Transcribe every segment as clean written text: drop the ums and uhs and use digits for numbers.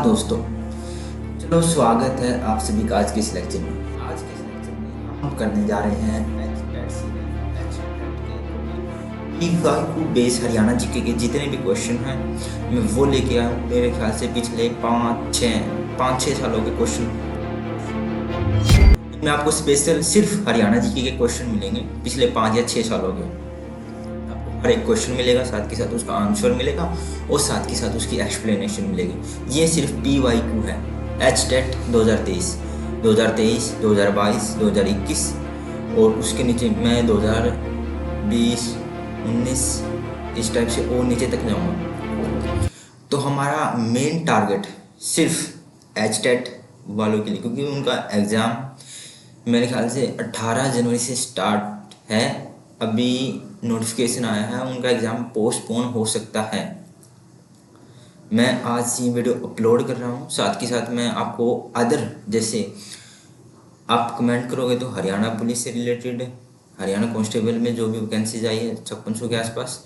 दोस्तों, चलो स्वागत है आप सभी का आज के इस लेक्चर में। आज के इस लेक्चर में हम करने जा रहे हैं को बेस हरियाणा जीके के जितने भी क्वेश्चन हैं मैं वो लेके आया हूँ। मेरे ख्याल से पिछले 5-6 सालों के क्वेश्चन में आपको स्पेशल सिर्फ हरियाणा जीके के क्वेश्चन मिलेंगे। पिछले 5 या 6 सालों के हर एक क्वेश्चन मिलेगा, साथ के साथ उसका आंसर मिलेगा और साथ के साथ उसकी एक्सप्लेनेशन मिलेगी। ये सिर्फ PYQ है। HTET 2023, 2022, 2021 और उसके नीचे मैं 2020, 19 इस टाइप से और नीचे तक जाऊँगा। तो हमारा मेन टारगेट सिर्फ HTET वालों के लिए, क्योंकि उनका एग्ज़ाम मेरे ख्याल से 18 जनवरी से स्टार्ट है। अभी नोटिफिकेशन आया है, उनका एग्ज़ाम पोस्टपोन हो सकता है। मैं आज ये वीडियो अपलोड कर रहा हूँ, साथ के साथ मैं आपको अदर जैसे आप कमेंट करोगे तो हरियाणा पुलिस से रिलेटेड, हरियाणा कांस्टेबल में जो भी वैकेंसीज आई है 5600 के आसपास,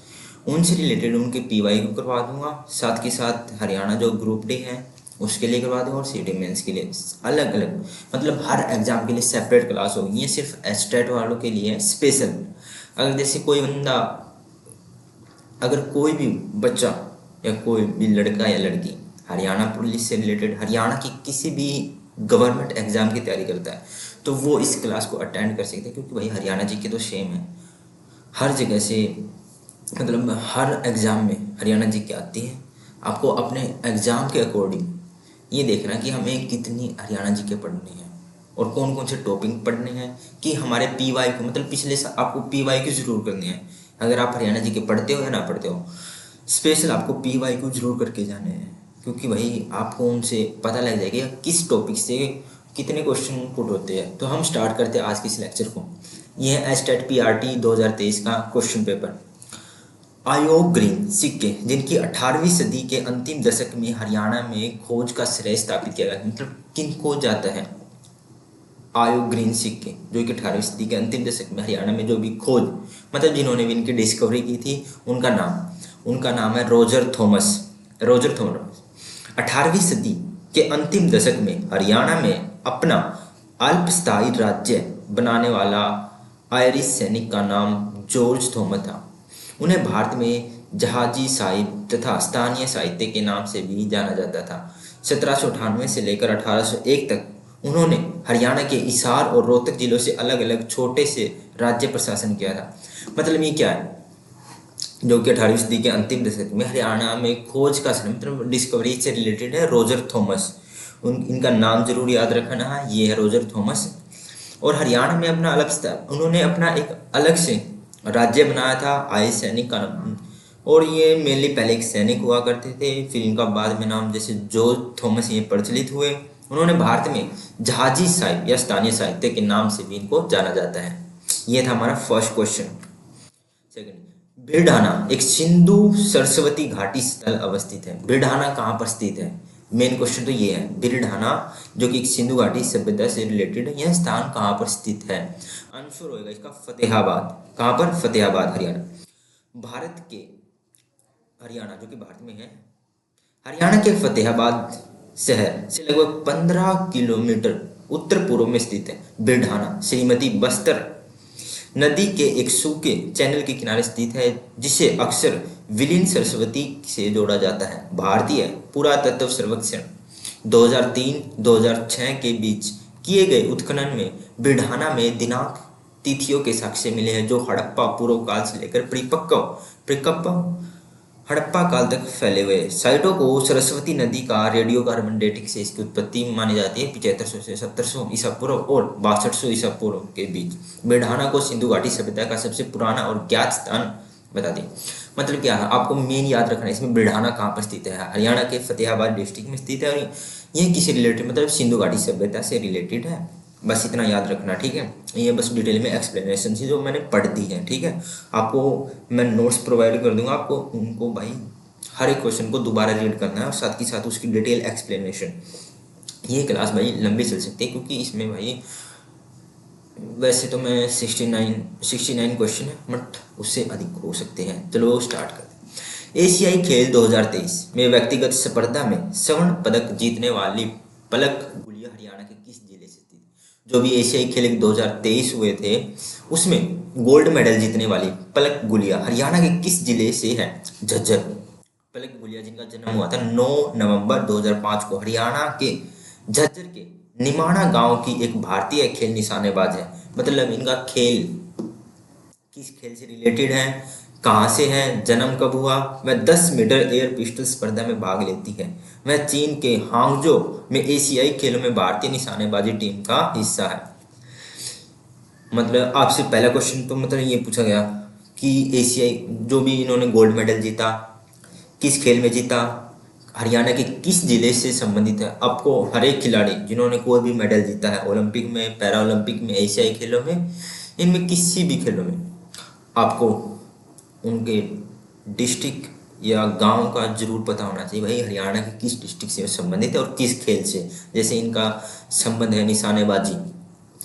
उनसे रिलेटेड उनके PYQ करवा दूंगा। साथ के साथ हरियाणा जो ग्रुप डी है उसके लिए करवा दूंगा और CD मेंस के लिए अलग अलग, मतलब हर एग्ज़ाम के लिए सेपरेट क्लास होगी। ये सिर्फ HTET वालों के लिए स्पेशल। अगर जैसे कोई बंदा, अगर कोई भी बच्चा या कोई भी लड़का या लड़की हरियाणा पुलिस से रिलेटेड, हरियाणा की किसी भी गवर्नमेंट एग्ज़ाम की तैयारी करता है तो वो इस क्लास को अटेंड कर सकते हैं, क्योंकि भाई हरियाणा जी के तो सेम है हर जगह से, मतलब हर एग्ज़ाम में हरियाणा जी की आती है। आपको अपने एग्ज़ाम के अकॉर्डिंग ये देखना कि हमें कितनी हरियाणा जी के पढ़नी है और कौन कौन से टॉपिक पढ़ने हैं, कि हमारे PYQ मतलब पिछले साल आपको PYQ ज़रूर करनी है। अगर आप हरियाणा जी के पढ़ते हो या ना पढ़ते हो, स्पेशल आपको PYQ ज़रूर करके जाने हैं, क्योंकि भाई आपको उनसे पता लग जाएगा किस टॉपिक से कितने क्वेश्चन पुट होते हैं। तो हम स्टार्ट करते हैं आज के इस लेक्चर को। यह है HTET PRT 2023 का क्वेश्चन पेपर। आयोग ग्रीन सिक्के जिनकी 18वीं सदी के अंतिम दशक में हरियाणा में खोज का श्रेय स्थापित किया गया, मतलब किन को जाता है आयोग ग्रीन सिक्के, जो कि 18वीं सदी के अंतिम दशक में हरियाणा में जो भी खोज, मतलब जिन्होंने भी इनकी डिस्कवरी की थी, उनका नाम है रॉजर थॉमस। 18वीं सदी के अंतिम दशक में हरियाणा में अपना अल्पस्थायी राज्य बनाने वाला आयरिश सैनिक का नाम जॉर्ज थॉमस था। उन्हें भारत में जहाजी साहिब तथा स्थानीय साहित्य के नाम से भी जाना जाता था। 1798 से लेकर 1801 तक उन्होंने हरियाणा के हिसार और रोहतक जिलों से अलग अलग छोटे से राज्य प्रशासन किया था। मतलब ये क्या है, जो कि 18वीं सदी के अंतिम दशक में हरियाणा में खोज का मतलब डिस्कवरी से रिलेटेड है रॉजर थॉमस। इनका नाम जरूर याद रखना है, ये है रॉजर थॉमस। और हरियाणा में अपना उन्होंने अपना एक अलग से राज्य बनाया था आय सैनिक का नाम, और ये मेनली पहले एक सैनिक हुआ करते थे, फिर इनका बाद में नाम जैसे जॉर्ज थॉमस ये प्रचलित हुए। उन्होंने भारत में जहाजी साहिब या स्थानीय साहित्य के नाम से भी इनको जाना जाता है। ये था हमारा फर्स्ट क्वेश्चन। सेकंड, भिड़ाना एक सिंधु सरस्वती घाटी स्थल अवस्थित है। भिड़ाना कहाँ पर स्थित है, मेन क्वेश्चन तो ये है। भिड़ाना जो कि सिंधु घाटी सभ्यता से रिलेटेड है, यह स्थान कहाँ पर स्थित है? आंसर होएगा इसका फतेहाबाद। कहाँ पर? फतेहाबाद, हरियाणा। भारत के हरियाणा जो कि भारत में है, हरियाणा के फतेहाबाद शहर से लगभग 15 किलोमीटर उत्तर पूर्व में स्थित है। भिड़ाना श्रीमती बस्तर नदी के एक सूखे चैनल के किनारे स्थित है, जिसे अक्सर विलीन सरस्वती से जोड़ा जाता है। भारतीय पुरातत्व सर्वेक्षण 2003-2006 के बीच किए गए उत्खनन में भिड़ाना में दिनांक तिथियों के साक्ष्य मिले हैं, जो हड़प्पा पूर्व काल से लेकर परिपक्व हड़प्पा काल तक फैले हुए साइटों को सरस्वती नदी का रेडियो कार्बन डेटिंग से इसकी उत्पत्ति मानी जाती है 7500 से 1700 ईसा पूर्व और 6200 ईसा पूर्व के बीच। भिड़ाना को सिंधु घाटी सभ्यता का सबसे पुराना और ज्ञात स्थान बता दें। मतलब क्या है, आपको मेन याद रखना है इसमें भिड़ाना कहाँ पर स्थित है, हरियाणा के फतेहाबाद डिस्ट्रिक्ट में स्थित है, और ये किसी रिलेटेड मतलब सिंधु घाटी सभ्यता से रिलेटेड है। बस इतना याद रखना, ठीक है। ये बस डिटेल में एक्सप्लेनेशन थी जो मैंने पढ़ दी है, ठीक है। आपको मैं नोट्स प्रोवाइड कर दूंगा, आपको उनको भाई हर एक क्वेश्चन को दोबारा रीड करना है और साथ ही साथ उसकी डिटेल एक्सप्लेनेशन। ये क्लास भाई लंबी चल सकती है, क्योंकि इसमें भाई वैसे तो मैं 69 क्वेश्चन है, बट उससे अधिक हो सकते हैं। चलो स्टार्ट करते हैं। एशियाई खेल 2023 में व्यक्तिगत स्पर्धा में स्वर्ण पदक जीतने वाली पलक गुलिया हरियाणा के किस जिले से थी? जो भी एशियाई खेल 2023 हुए थे उसमें गोल्ड मेडल जीतने वाली पलक गुलिया हरियाणा के किस जिले से है? झज्जर। पलक गुलिया जिनका जन्म हुआ था 9 नवंबर 2005 को हरियाणा के झज्जर के निमाणा गांव की एक भारतीय खेल निशानेबाज है। मतलब इनका खेल किस खेल से रिलेटेड है, कहाँ से है, जन्म कब हुआ? वह 10 मीटर एयर पिस्टल स्पर्धा में भाग लेती है। वह चीन के हांगजो में एशियाई खेलों में भारतीय निशानेबाजी टीम का हिस्सा है। मतलब आपसे पहला क्वेश्चन तो मतलब ये पूछा गया कि एशियाई जो भी इन्होंने गोल्ड मेडल जीता किस खेल में जीता, हरियाणा के किस जिले से संबंधित है। आपको हर एक खिलाड़ी जिन्होंने कोई भी मेडल जीता है ओलंपिक में, पैरा ओलंपिक में, एशियाई खेलों में, इनमें किसी भी खेलों में आपको उनके डिस्ट्रिक्ट या गांव का जरूर पता होना चाहिए भाई हरियाणा के किस डिस्ट्रिक्ट से संबंधित है और किस खेल से। जैसे इनका संबंध है निशानेबाजी।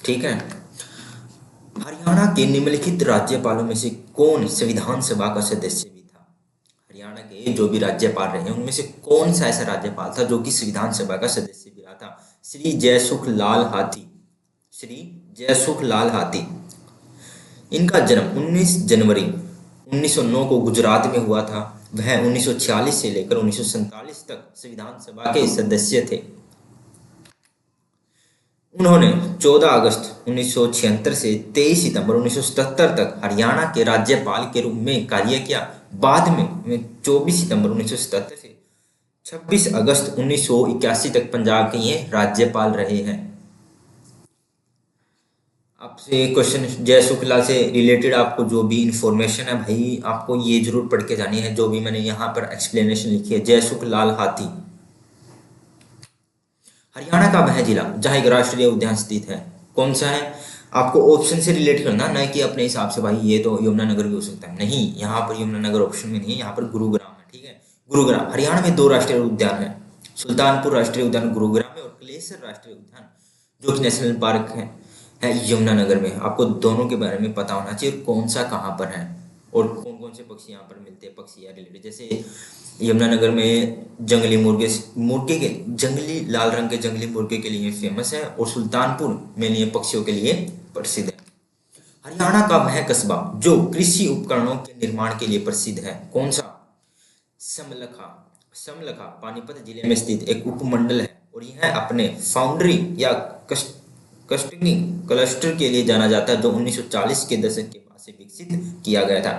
ठीक है। हरियाणा के निम्नलिखित राज्यपालों में से कौन संविधान सभा का सदस्य भी था? हरियाणा के जो भी राज्यपाल रहे हैं उनमें से कौन सा ऐसा राज्यपाल था जो कि संविधान सभा का सदस्य भी रहा था? श्री जयसुख लाल हाथी। श्री जयसुख लाल हाथी। इनका जन्म 19 जनवरी 1909 को गुजरात में हुआ था। वह 1946 से लेकर 1947 तक संविधान सभा के सदस्य थे। उन्होंने 14 अगस्त 1976 से 23 सितंबर 1977 तक हरियाणा के राज्यपाल के रूप में कार्य किया। बाद में 24 सितंबर 1977 से 26 अगस्त 1981 तक पंजाब के ये राज्यपाल रहे हैं। आपसे क्वेश्चन जयसुखलाल से रिलेटेड आपको जो भी इंफॉर्मेशन है भाई आपको ये जरूर पढ़ के जानी है। जो भी मैंने यहाँ पर एक्सप्लेनेशन लिखी है। जयसुखलाल हाथी हरियाणा का वह जिला जहाँ एक राष्ट्रीय उद्यान स्थित है कौन सा है? आपको ऑप्शन से रिलेट करना, ना कि अपने हिसाब से भाई ये तो यमुनानगर भी हो सकता है। नहीं, यहाँ पर यमुनानगर ऑप्शन में नहीं है, यहाँ पर गुरुग्राम है। ठीक है, गुरुग्राम। हरियाणा में 2 राष्ट्रीय उद्यान है, सुल्तानपुर राष्ट्रीय उद्यान गुरुग्राम में और कलेसर राष्ट्रीय उद्यान जो कि नेशनल पार्क है यमुनानगर में। आपको दोनों के बारे में पता होना चाहिए और कौन सा कहाँ पर है और कौन कौन से पक्षी यहाँ पर मिलते हैं पक्षी या रिलेटेड। जैसे यमुनानगर में जंगली मुर्गे के जंगली लाल रंग के जंगली मुर्गे के लिए फेमस है और सुल्तानपुर में लिए पक्षियों के लिए प्रसिद्ध है। हरियाणा का वह कस्बा जो कृषि उपकरणों के निर्माण के लिए प्रसिद्ध है कौन सा? समलखा। समलखा पानीपत जिले में स्थित एक उपमंडल है और यह अपने फाउंड्री या कस्टिंग क्लस्टर के लिए जाना जाता है जो 1940 के दशक के बाद से विकसित किया गया था।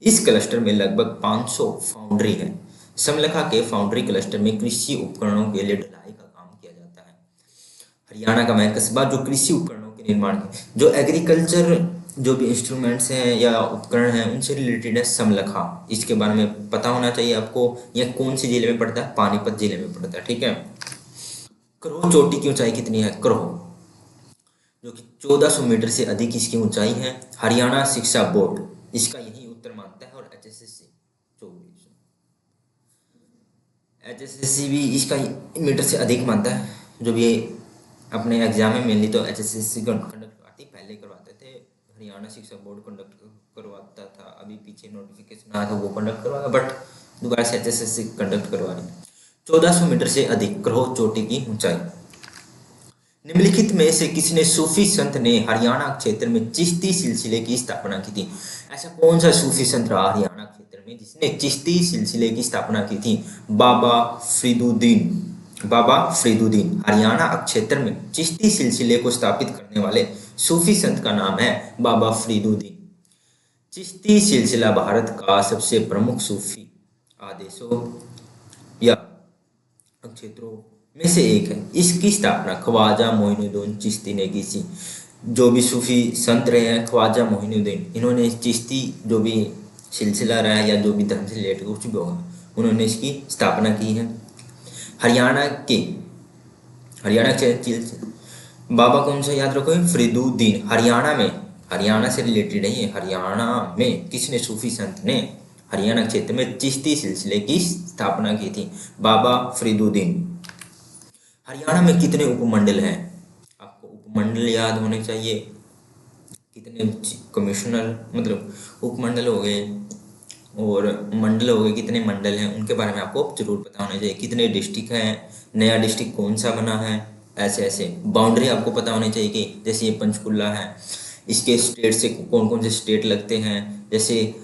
इस क्लस्टर में लगभग 500 फाउंड्री है। समलखा के फाउंड्री क्लस्टर में कृषि उपकरणों के लिए ढलाई का काम किया जाता है। हरियाणा का वह कस्बा जो कृषि उपकरणों के निर्माण जो एग्रीकल्चर जो भी इंस्ट्रूमेंट्स हैं या उपकरण हैं उनसे रिलेटेड है समलखा। इसके बारे में पता होना चाहिए आपको। यह कौन से जिले में पड़ता है? पानीपत जिले में पड़ता है। ठीक है। करोह चोटी की ऊंचाई कितनी है? करोह जो कि 1400 मीटर से अधिक इसकी ऊंचाई है। हरियाणा शिक्षा बोर्ड इसका यही उत्तर मानता है और एचएसएससी भी इसका मीटर से अधिक मानता है। जो भी अपने एग्जाम में मेनली तो एचएसएससी कंडक्ट करवाती, पहले करवाते थे हरियाणा शिक्षा बोर्ड कंडक्ट करवाता था। अभी पीछे नोटिफिकेशन आया था वो कंडक्ट करवाया, बट दोबारा से एचएसएससी कंडक्ट करवा रही है। 1400 मीटर से अधिक करोह चोटी की ऊंचाई। निम्नलिखित में से किसने सूफी संत ने हरियाणा क्षेत्र में चिश्ती सिलसिले की स्थापना की थी? ऐसा कौन सा सूफी संत रहा हरियाणा क्षेत्र में जिसने चिश्ती सिलसिले की स्थापना की थी? बाबा फरीदुद्दीन। बाबा फरीदुद्दीन हरियाणा क्षेत्र में चिश्ती सिलसिले को स्थापित करने वाले सूफी संत का नाम है बाबा फरीदुद्दीन। चिश्ती सिलसिला भारत का सबसे प्रमुख सूफी आदेशों या क्षेत्रों में से एक है। इसकी स्थापना ख्वाजा मोइनुद्दीन चिश्ती ने की थी। जो भी सूफी संत रहे हैं ख्वाजा मोइनुद्दीन, इन्होंने चिश्ती जो भी सिलसिला रहा है या जो भी धर्म से रिलेटेड कुछ भी होगा उन्होंने इसकी स्थापना की है। हरियाणा के बाबा कौन सा याद रखो? फरीदुद्दीन। हरियाणा से रिलेटेड है ये। हरियाणा में किसने सूफी संत ने हरियाणा क्षेत्र में चिश्ती सिलसिले की स्थापना की थी? बाबा फरीदुद्दीन। हरियाणा में कितने उपमंडल हैं? आपको उपमंडल याद होने चाहिए। कितने कमिश्नर मतलब उपमंडल हो गए, और मंडल हो गए, कितने मंडल हैं उनके बारे में आपको जरूर पता होना चाहिए, कितने डिस्ट्रिक्ट हैं, नया डिस्ट्रिक्ट कौन सा बना है, ऐसे ऐसे बाउंड्री आपको पता होनी चाहिए कि जैसे ये पंचकुला है, इसके स्टेट से कौन कौन से स्टेट लगते हैं, जैसे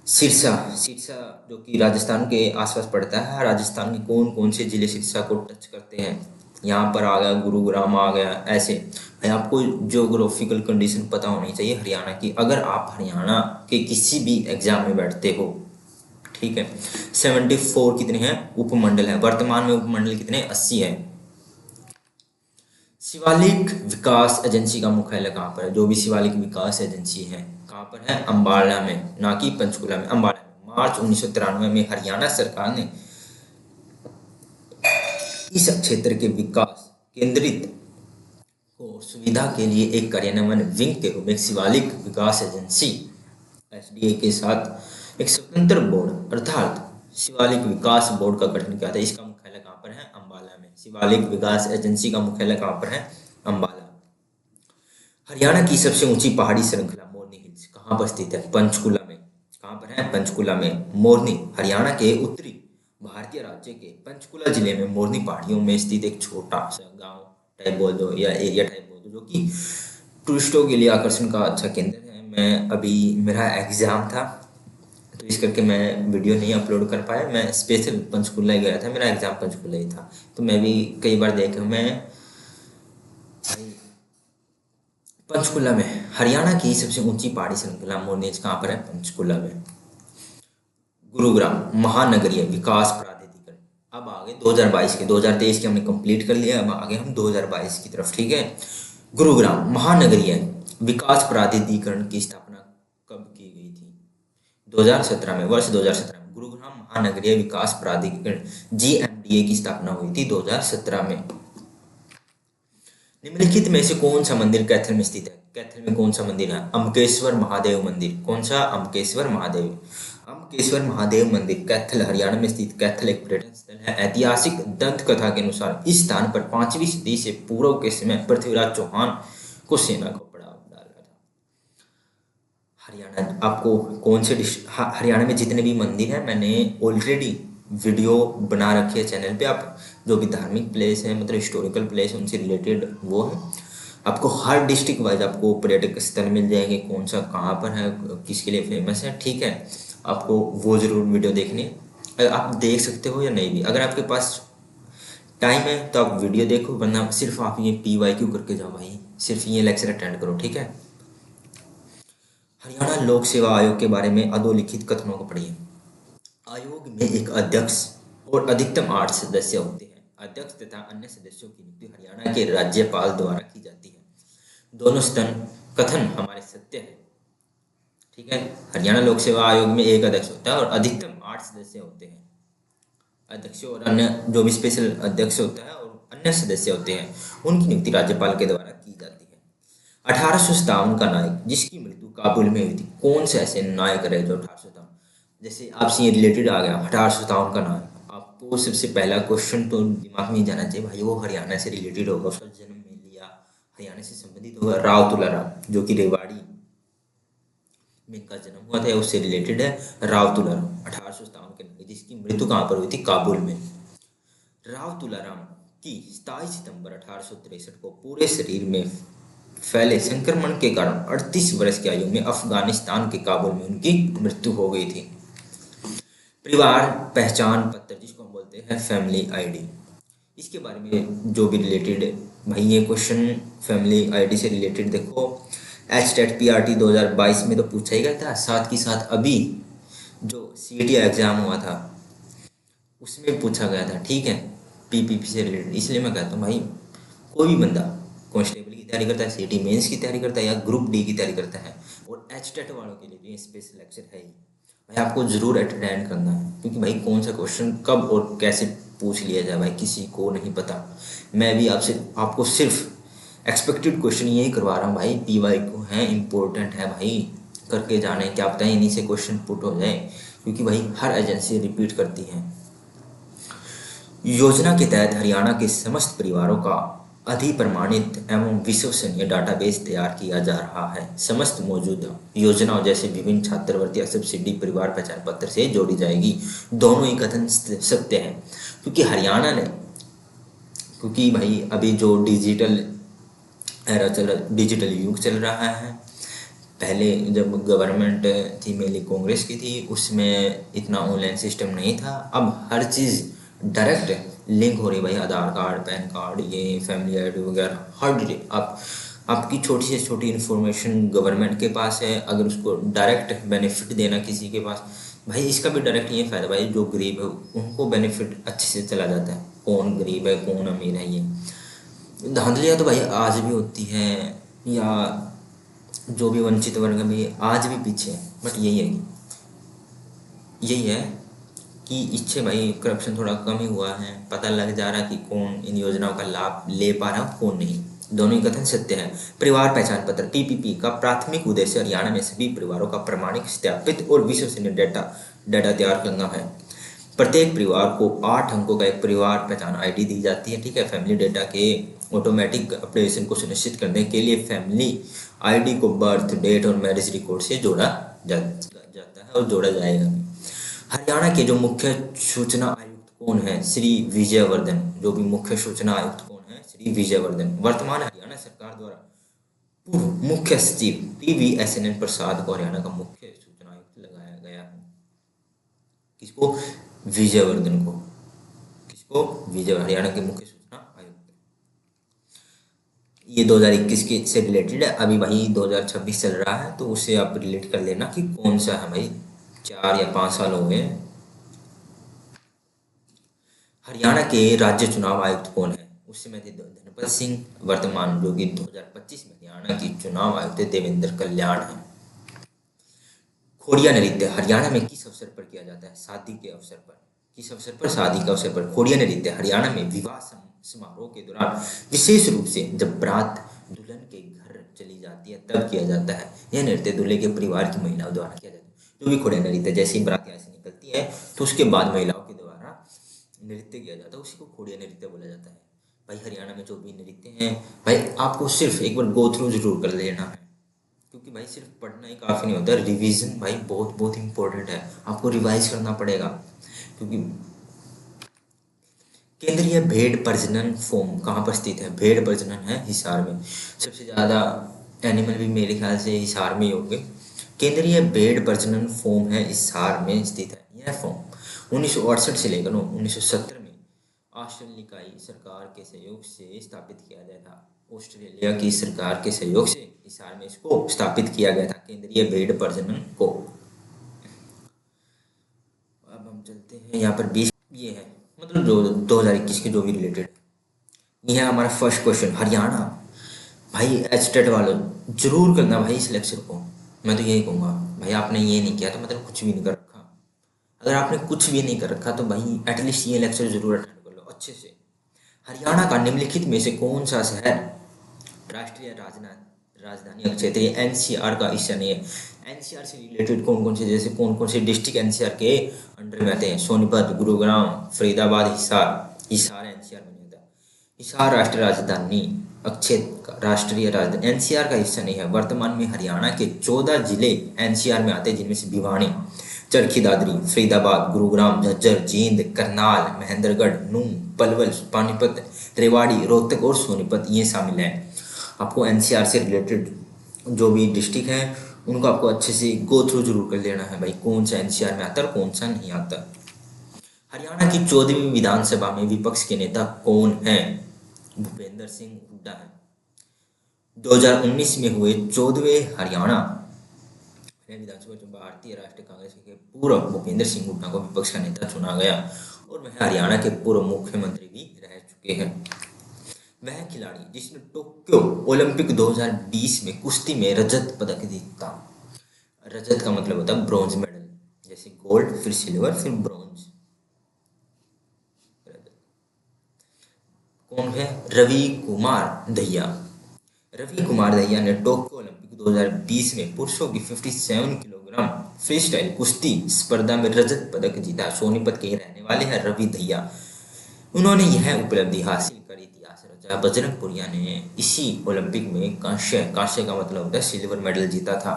सिरसा, सिरसा जो कि राजस्थान के आसपास पड़ता है, राजस्थान के कौन कौन से जिले सिरसा को टच करते हैं, यहाँ पर आ गया गुरुग्राम आ गया, ऐसे भाई आपको ज्योग्राफिकल कंडीशन पता होनी चाहिए हरियाणा की, अगर आप हरियाणा के किसी भी एग्जाम में बैठते हो, ठीक है। 74 कितने हैं उपमंडल है, वर्तमान में उपमंडल कितने 80 है। शिवालिक विकास एजेंसी का मुख्यालय कहाँ पर है, जो भी शिवालिक विकास एजेंसी है कहाँ पर है, अम्बाला में, ना कि पंचकुला में, अम्बाला में। मार्च 1993 में हरियाणा सरकार ने इस क्षेत्र के विकास केंद्रित को सुविधा के लिए एक कार्यान्वयन विंग के रूप में शिवालिक विकास एजेंसी एसडीए के साथ एक स्वतंत्र बोर्ड अर्थात शिवालिक विकास बोर्ड का गठन किया था। इसका मुख्यालय कहाँ पर है, अम्बाला में। शिवालिक विकास एजेंसी का मुख्यालय कहाँ पर है, अम्बाला। हरियाणा की सबसे ऊंची पहाड़ी श्रृंखला मोरनी हिल्स कहाँ पर स्थित है, पंचकुला में। कहाँ पर है, पंचकुला में। मोरनी हरियाणा के उत्तरी भारतीय राज्य के पंचकुला जिले में मोरनी पहाड़ियों में स्थित एक छोटा सा गांव टाइप बोल दो या एरिया टाइप बोल दो, जो कि टूरिस्टों के लिए आकर्षण का अच्छा केंद्र है। मैं अभी मेरा एग्जाम था तो इस करके मैं वीडियो नहीं अपलोड कर पाया, मैं स्पेशल पंचकुला ही गया था, मेरा एग्जाम पंचकुला ही था, तो मैं भी कई बार देखा। मैं पंचकुला में हरियाणा की सबसे ऊंची पहाड़ी श्रृंखला मोरनी कहाँ पर है, पंचकुला में। गुरुग्राम महानगरीय विकास प्राधिकरण। अब आगे 2022 के, 2023 के हमने कंप्लीट कर लिया, अब आगे हम 2022 की तरफ, ठीक है। गुरुग्राम महानगरीय विकास प्राधिकरण की स्थापना कब की गई थी, 2017 में, वर्ष 2017 में गुरुग्राम महानगरीय विकास प्राधिकरण जीएमडीए की स्थापना हुई थी 2017 में। निम्नलिखित में से कौन सा मंदिर कैथल में स्थित है, कैथल में कौन सा मंदिर है, अम्बकेश्वर महादेव मंदिर। कौन सा, अम्बकेश्वर महादेव। अम्बकेश्वर महादेव मंदिर कैथल हरियाणा में स्थित। कैथल एक पर्यटन स्थल है। ऐतिहासिक दंत कथा के अनुसार इस स्थान पर 5वीं सदी से पूर्व के समय पृथ्वीराज चौहान को सेना को पड़ाव डाला था। हरियाणा आपको कौन से हरियाणा में जितने भी मंदिर हैं मैंने ऑलरेडी वीडियो बना रखी है चैनल पे, आप जो भी धार्मिक प्लेस है मतलब हिस्टोरिकल प्लेस उनसे रिलेटेड वो है, आपको हर डिस्ट्रिक्ट वाइज आपको पर्यटक स्थल मिल जाएंगे, कौन सा कहाँ पर है, किसके लिए फेमस है, ठीक है। आपको वो ज़रूर वीडियो देखनी है, आप देख सकते हो या नहीं भी, अगर आपके पास टाइम है तो आप वीडियो देखो, वरना सिर्फ आप ये PYQ करके जाओ भाई, सिर्फ ये लेक्चर अटेंड करो, ठीक है। हरियाणा लोक सेवा आयोग के बारे में अधोलिखित कथनों को पढ़िए। आयोग में एक अध्यक्ष और अधिकतम 8 सदस्य होते हैं। अध्यक्ष तथा अन्य सदस्यों की नियुक्ति हरियाणा के राज्यपाल द्वारा की जाती है। दोनों स्तन कथन हमारे सत्य है, ठीक है। हरियाणा लोक सेवा आयोग में एक अध्यक्ष होता है और अधिकतम 8 सदस्य होते हैं। अध्यक्ष और अन्य जो भी स्पेशल अध्यक्ष होता है और अन्य सदस्य होते हैं उनकी नियुक्ति राज्यपाल के द्वारा की जाती है। 1857 का नायक जिसकी मृत्यु काबुल में हुई थी, कौन से ऐसे नायक रहे जो 1857, जैसे आपसे ये रिलेटेड आ गया 1857 का नायक, आपको सबसे पहला क्वेश्चन तो दिमाग में जाना चाहिए भाई वो हरियाणा से रिलेटेड होगा, उसका जन्म में लिया हरियाणा से संबंधित होगा। राव तुलाराम जो कि रेवाड़ी में इनका जन्म हुआ था, उससे रिलेटेड है राव तुलाराम। 1857 के नायक जिसकी मृत्यु कहाँ पर हुई थी, काबुल में। राव तुलाराम की 27 सितंबर 1863 को पूरे शरीर में फैले संक्रमण के कारण 38 वर्ष की आयु में अफगानिस्तान के काबुल में उनकी मृत्यु हो गई थी। परिवार पहचान पत्र जिसको हम बोलते हैं फैमिली आईडी, इसके बारे में जो भी रिलेटेड भाई ये क्वेश्चन फैमिली आईडी से रिलेटेड देखो HTET PRT 2022 में तो पूछा ही गया था, साथ ही साथ अभी जो CET एग्जाम हुआ था उसमें पूछा गया था, ठीक है, PPP से रिलेटेड। इसलिए मैं कहता हूँ भाई कोई भी बंदा कांस्टेबल की तैयारी करता है, CET मेंस की तैयारी करता है या ग्रुप D की तैयारी करता है और HTET वालों के लिए स्पेशल लेक्चर है ही भाई, आपको जरूर अटेंड करना है, क्योंकि भाई कौन सा क्वेश्चन कब और कैसे पूछ लिया जाए भाई किसी को नहीं पता। मैं भी आपको सिर्फ एक्सपेक्टेड क्वेश्चन यही करवा रहा हूँ भाई, PYQ है इम्पोर्टेंट है भाई, करके जाने, क्या पता है इन्हीं से क्वेश्चन पुट हो जाए, क्योंकि भाई हर एजेंसी रिपीट करती है। योजना के तहत हरियाणा के समस्त परिवारों का अधिप्रमाणित एवं विश्वसनीय डाटाबेस तैयार किया जा रहा है। समस्त मौजूदा योजनाओं जैसे विभिन्न छात्रवृत्ति या सब्सिडी परिवार पहचान पत्र से जोड़ी जाएगी। दोनों ही कथन सत्य है, क्योंकि हरियाणा ने, क्योंकि भाई अभी जो डिजिटल युग चल रहा है। पहले जब गवर्नमेंट थी मेरी कांग्रेस की थी, उसमें इतना ऑनलाइन सिस्टम नहीं था। अब हर चीज़ डायरेक्ट लिंक हो रही है भाई, आधार कार्ड, पैन कार्ड, ये फैमिली आईडी वगैरह, हर डिटेल आपकी छोटी से छोटी इन्फॉर्मेशन गवर्नमेंट के पास है। अगर उसको डायरेक्ट बेनिफिट देना किसी के पास, भाई इसका भी डायरेक्ट ये फ़ायदा भाई, जो गरीब है उनको बेनिफिट अच्छे से चला जाता है। कौन गरीब है कौन अमीर है, ये धांधलियाँ तो भाई आज भी होती हैं, या जो भी वंचित वर्ग में आज भी पीछे है। बट यही है कि इससे भाई करप्शन थोड़ा कम ही हुआ है। पता लग जा रहा है कि कौन इन योजनाओं का लाभ ले पा रहा है कौन नहीं। दोनों ही कथन सत्य है। परिवार पहचान पत्र पीपीपी का प्राथमिक उद्देश्य हरियाणा में सभी परिवारों का प्रमाणिक, सत्यापित और विश्वसनीय डाटा तैयार करना है। प्रत्येक परिवार को 8 अंकों का एक परिवार पहचान आईडी दी जाती है। ठीक है, फैमिली डेटा के ऑटोमेटिक अपडेशन को सुनिश्चित करने के लिए फैमिली आईडी को बर्थ डेट और मैरिज रिकॉर्ड से जोड़ा जाता है और जोड़ा जाएगा भी। हरियाणा के जो मुख्य सूचना आयुक्त कौन है? श्री विजयवर्धन। जो भी मुख्य सूचना आयुक्त कौन है? श्री विजयवर्धन। वर्तमान हरियाणा सरकार द्वारा पूर्व मुख्य सचिव PVSNN प्रसाद को हरियाणा का मुख्य सूचना आयुक्त लगाया गया है। किसको? विजयवर्धन को। किसको? हरियाणा के मुख्य सूचना आयुक्त। ये 2021 के से रिलेटेड है। अभी भाई 2026 चल रहा है, तो उससे आप रिलेट कर लेना कि कौन सा है भाई। 4 या 5 साल हो गए। हरियाणा के राज्य चुनाव आयुक्त कौन है? उससे मैं धनपत सिंह। वर्तमान जो कि 2025 में हरियाणा की चुनाव आयुक्त देवेंद्र कल्याण है। खोड़िया नृत्य हरियाणा में किस अवसर पर किया जाता है? शादी के अवसर पर। किस अवसर पर? शादी के अवसर पर। खोड़िया नृत्य हरियाणा में विवाह समारोह के दौरान विशेष रूप से जब बारात दुल्हन के घर चली जाती है तब किया जाता है। यह नृत्य दूल्हे के परिवार की महिलाओं द्वारा किया जाता है। जो भी खोड़िया नृत्य, जैसे ही बारात यहाँ से निकलती है तो उसके बाद महिलाओं के द्वारा नृत्य किया जाता है, उसी को खोड़िया नृत्य बोला जाता है। भाई हरियाणा में जो भी नृत्य हैं भाई, आपको सिर्फ एक बार गो थ्रू जरूर कर लेना है, क्योंकि भाई सिर्फ पढ़ना ही काफ़ी नहीं होता। रिवीजन भाई बहुत बहुत इंपॉर्टेंट है। आपको रिवाइज करना पड़ेगा, क्योंकि केंद्रीय भेड़ प्रजनन फॉर्म कहाँ पर स्थित है? भेड़ प्रजनन है हिसार में। सबसे ज़्यादा एनिमल भी मेरे ख्याल से हिसार में ही होंगे। केंद्रीय भेड़ प्रजनन फॉर्म है हिसार में स्थित है। यह फॉर्म 1968 से लेकर 1970 में ऑस्ट्रेलियाई सरकार के सहयोग से स्थापित किया गया था। ऑस्ट्रेलिया की सरकार के सहयोग से हिसार में इसको स्थापित किया गया था, केंद्रीय भेड़ प्रजनन को। अब हम चलते हैं यहाँ पर 20 ये है, मतलब जो 2021 के जो भी रिलेटेड, ये है हमारा फर्स्ट क्वेश्चन। हरियाणा भाई एचटेट वालों जरूर करना भाई इस लेक्चर को। मैं तो यही कहूँगा भाई, आपने ये नहीं किया तो मतलब कुछ भी नहीं कर रखा। अगर आपने कुछ भी नहीं कर रखा तो भाई एटलीस्ट ये लेक्चर जरूर अटेंड कर लो अच्छे से। हरियाणा का निम्नलिखित में से कौन सा शहर राष्ट्रीय राजधानी क्षेत्रीय NCR का हिस्सा नहीं है? NCR से रिलेटेड कौन कौन से, जैसे कौन कौन से डिस्ट्रिक्ट NCR के अंडर में आते हैं? सोनीपत, गुरुग्राम, फरीदाबाद, हिसार NCR में आता है। हिसार राष्ट्रीय राजधानी राष्ट्रीय राजधानी NCR का हिस्सा नहीं है। वर्तमान में हरियाणा के 14 जिले NCR में आते हैं, जिनमें से भिवानी, चरखी दादरी, फरीदाबाद, गुरुग्राम, झज्जर, जींद, करनाल, महेंद्रगढ़, नूंह, पलवल, पानीपत, रेवाड़ी, रोहतक और सोनीपत ये शामिल हैं। आपको NCR से रिलेटेड जो भी डिस्ट्रिक्ट है उनको आपको अच्छे से गो थ्रू जरूर कर लेना है भाई, कौन सा NCR में आता है और कौन सा नहीं आता। हरियाणा की 14वीं विधानसभा में विपक्ष के नेता कौन है? भूपेंद्र सिंह हुड्डा है। 2019 में हुए 14वें हरियाणा विधानसभा में भारतीय राष्ट्रीय कांग्रेस के पूर्व भूपेंद्र सिंह हुड्डा को विपक्ष का नेता चुना गया और वह हरियाणा के पूर्व मुख्यमंत्री भी रह चुके हैं। वह खिलाड़ी जिसने टोक्यो ओलंपिक 2020 में कुश्ती में रजत पदक जीता। रजत का मतलब होता है ब्रॉन्ज मेडल, जैसे गोल्ड फिर सिल्वर फिर ब्रॉन्ज। कौन है? रवि कुमार दहिया। रवि कुमार दहिया ने टोक्यो ओलंपिक 2020 में पुरुषों की 57 किलोग्राम फ्री स्टाइल कुश्ती स्पर्धा में रजत पदक जीता। सोनीपत के रहने वाले हैं रवि दहिया। उन्होंने यह उपलब्धि हासिल कर इतिहास रचा बेटा बजरंग पुनिया ने इसी ओलंपिक में कांस्य कांस्य का मतलब होता है सिल्वर मेडल जीता था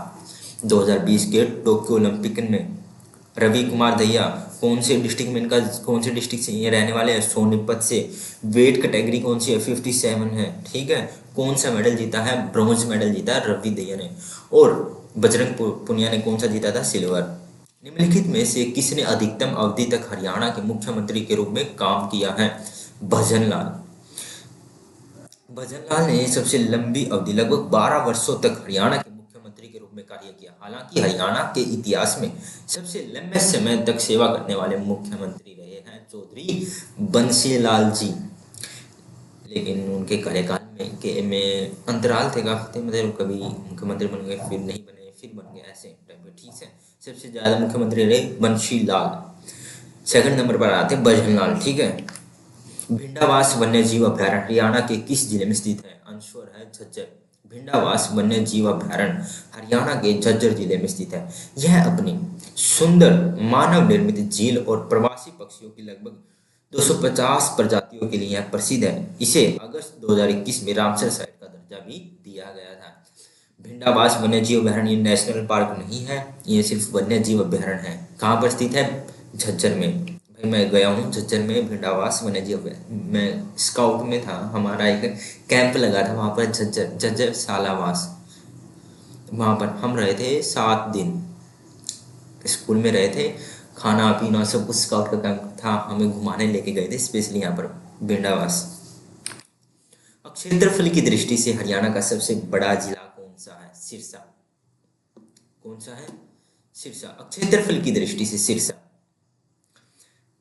2020 के टोक्यो ओलंपिक में। रवि कुमार दहिया कौन से डिस्ट्रिक्ट से ये रहने वाले हैं? सोनीपत से। वेट कैटेगरी कौन सी है? 57 है, ठीक है। कौन सा मेडल जीता है? ब्रॉन्ज मेडल जीता है रवि दहिया ने। और बजरंग पुनिया ने कौन सा जीता था? सिल्वर। निम्नलिखित में से किसने अधिकतम अवधि तक हरियाणा के मुख्यमंत्री के रूप में काम किया है? भजनलाल। भजनलाल ने सबसे लंबी अवधि लगभग 12 वर्षों तक हरियाणा के मुख्यमंत्री के रूप में कार्य किया। हालांकि हरियाणा के इतिहास में सबसे लंबे समय तक सेवा करने वाले मुख्यमंत्री रहे हैं चौधरी बंसीलाल जी। लेकिन उनके कार्यकाल में अंतराल थे काफी, मतलब कभी मुख्यमंत्री बन गए, फिर नहीं बने, फिर बन गए, ऐसे टाइप में, ठीक है। सबसे ज्यादा मुख्यमंत्री रहे बंसीलाल। सेकंड नंबर पर आते हैं भजनलाल, ठीक है। भिंडावास वन्यजीव अभयारण्य हरियाणा के किस जिले में स्थित है? आंसर है झज्जर। भिंडावास वन्यजीव अभयारण्य हरियाणा के झज्जर जिले में स्थित है। यह अपनी सुंदर मानव निर्मित झील और प्रवासी पक्षियों की लगभग 250 प्रजातियों के लिए यह प्रसिद्ध है। इसे अगस्त 2021 में रामसर साइट का दर्जा भी दिया गया था। भिंडावास वन्यजीव अभयारण्य नेशनल पार्क नहीं है, ये सिर्फ वन्यजीव अभयारण्य है। कहाँ पर स्थित है? झज्जर में। भाई मैं गया हूँ झज्जर में भिंडावास वन्यजीव अभयारण्य, मैं स्काउट में था, हमारा एक कैंप लगा था वहाँ पर झज्जर सालावास। वहाँ पर हम रहे थे 7 दिन, स्कूल में रहे थे, खाना पीना सब कुछ स्काउट का कैंप था, हमें घुमाने लेके गए थे स्पेशली यहाँ पर भिंडावास। क्षेत्रफल की दृष्टि से हरियाणा का सबसे बड़ा जिला कौन सा है? सिरसा। कौन सा है? सिरसा। क्षेत्रफल की दृष्टि से सिरसा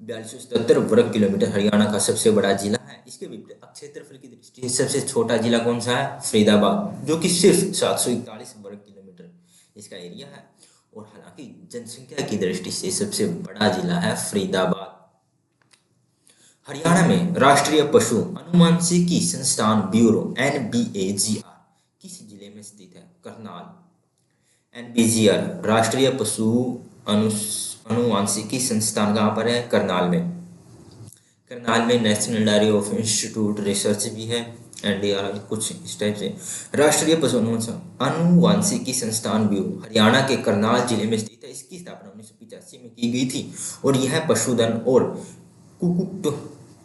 4277 वर्ग किलोमीटर हरियाणा का सबसे बड़ा जिला है। इसके विपरीत क्षेत्रफल की दृष्टि से सबसे छोटा जिला कौन सा है? फरीदाबाद, जो कि सिर्फ 741 वर्ग किलोमीटर इसका एरिया है। और हालांकि जनसंख्या की दृष्टि से सबसे बड़ा जिला है फरीदाबाद। हरियाणा में राष्ट्रीय पशु अनुवांशिकी संस्थान ब्यूरो NBAGR किस जिले में स्थित है? करनाल। NBGR राष्ट्रीय पशु अनुवांशिकी संस्थान कहाँ पर है? करनाल में। करनाल में national diary of institute research भी है, NDR कुछ इस टाइप से। राष्ट्रीय पशु अनुवांशिकी संस्थान ब्यूरो हरियाणा के करनाल जिले में स्थित है। इसकी स्थापना 1985 में की गई थी और यह पशुधन और कुक्कुट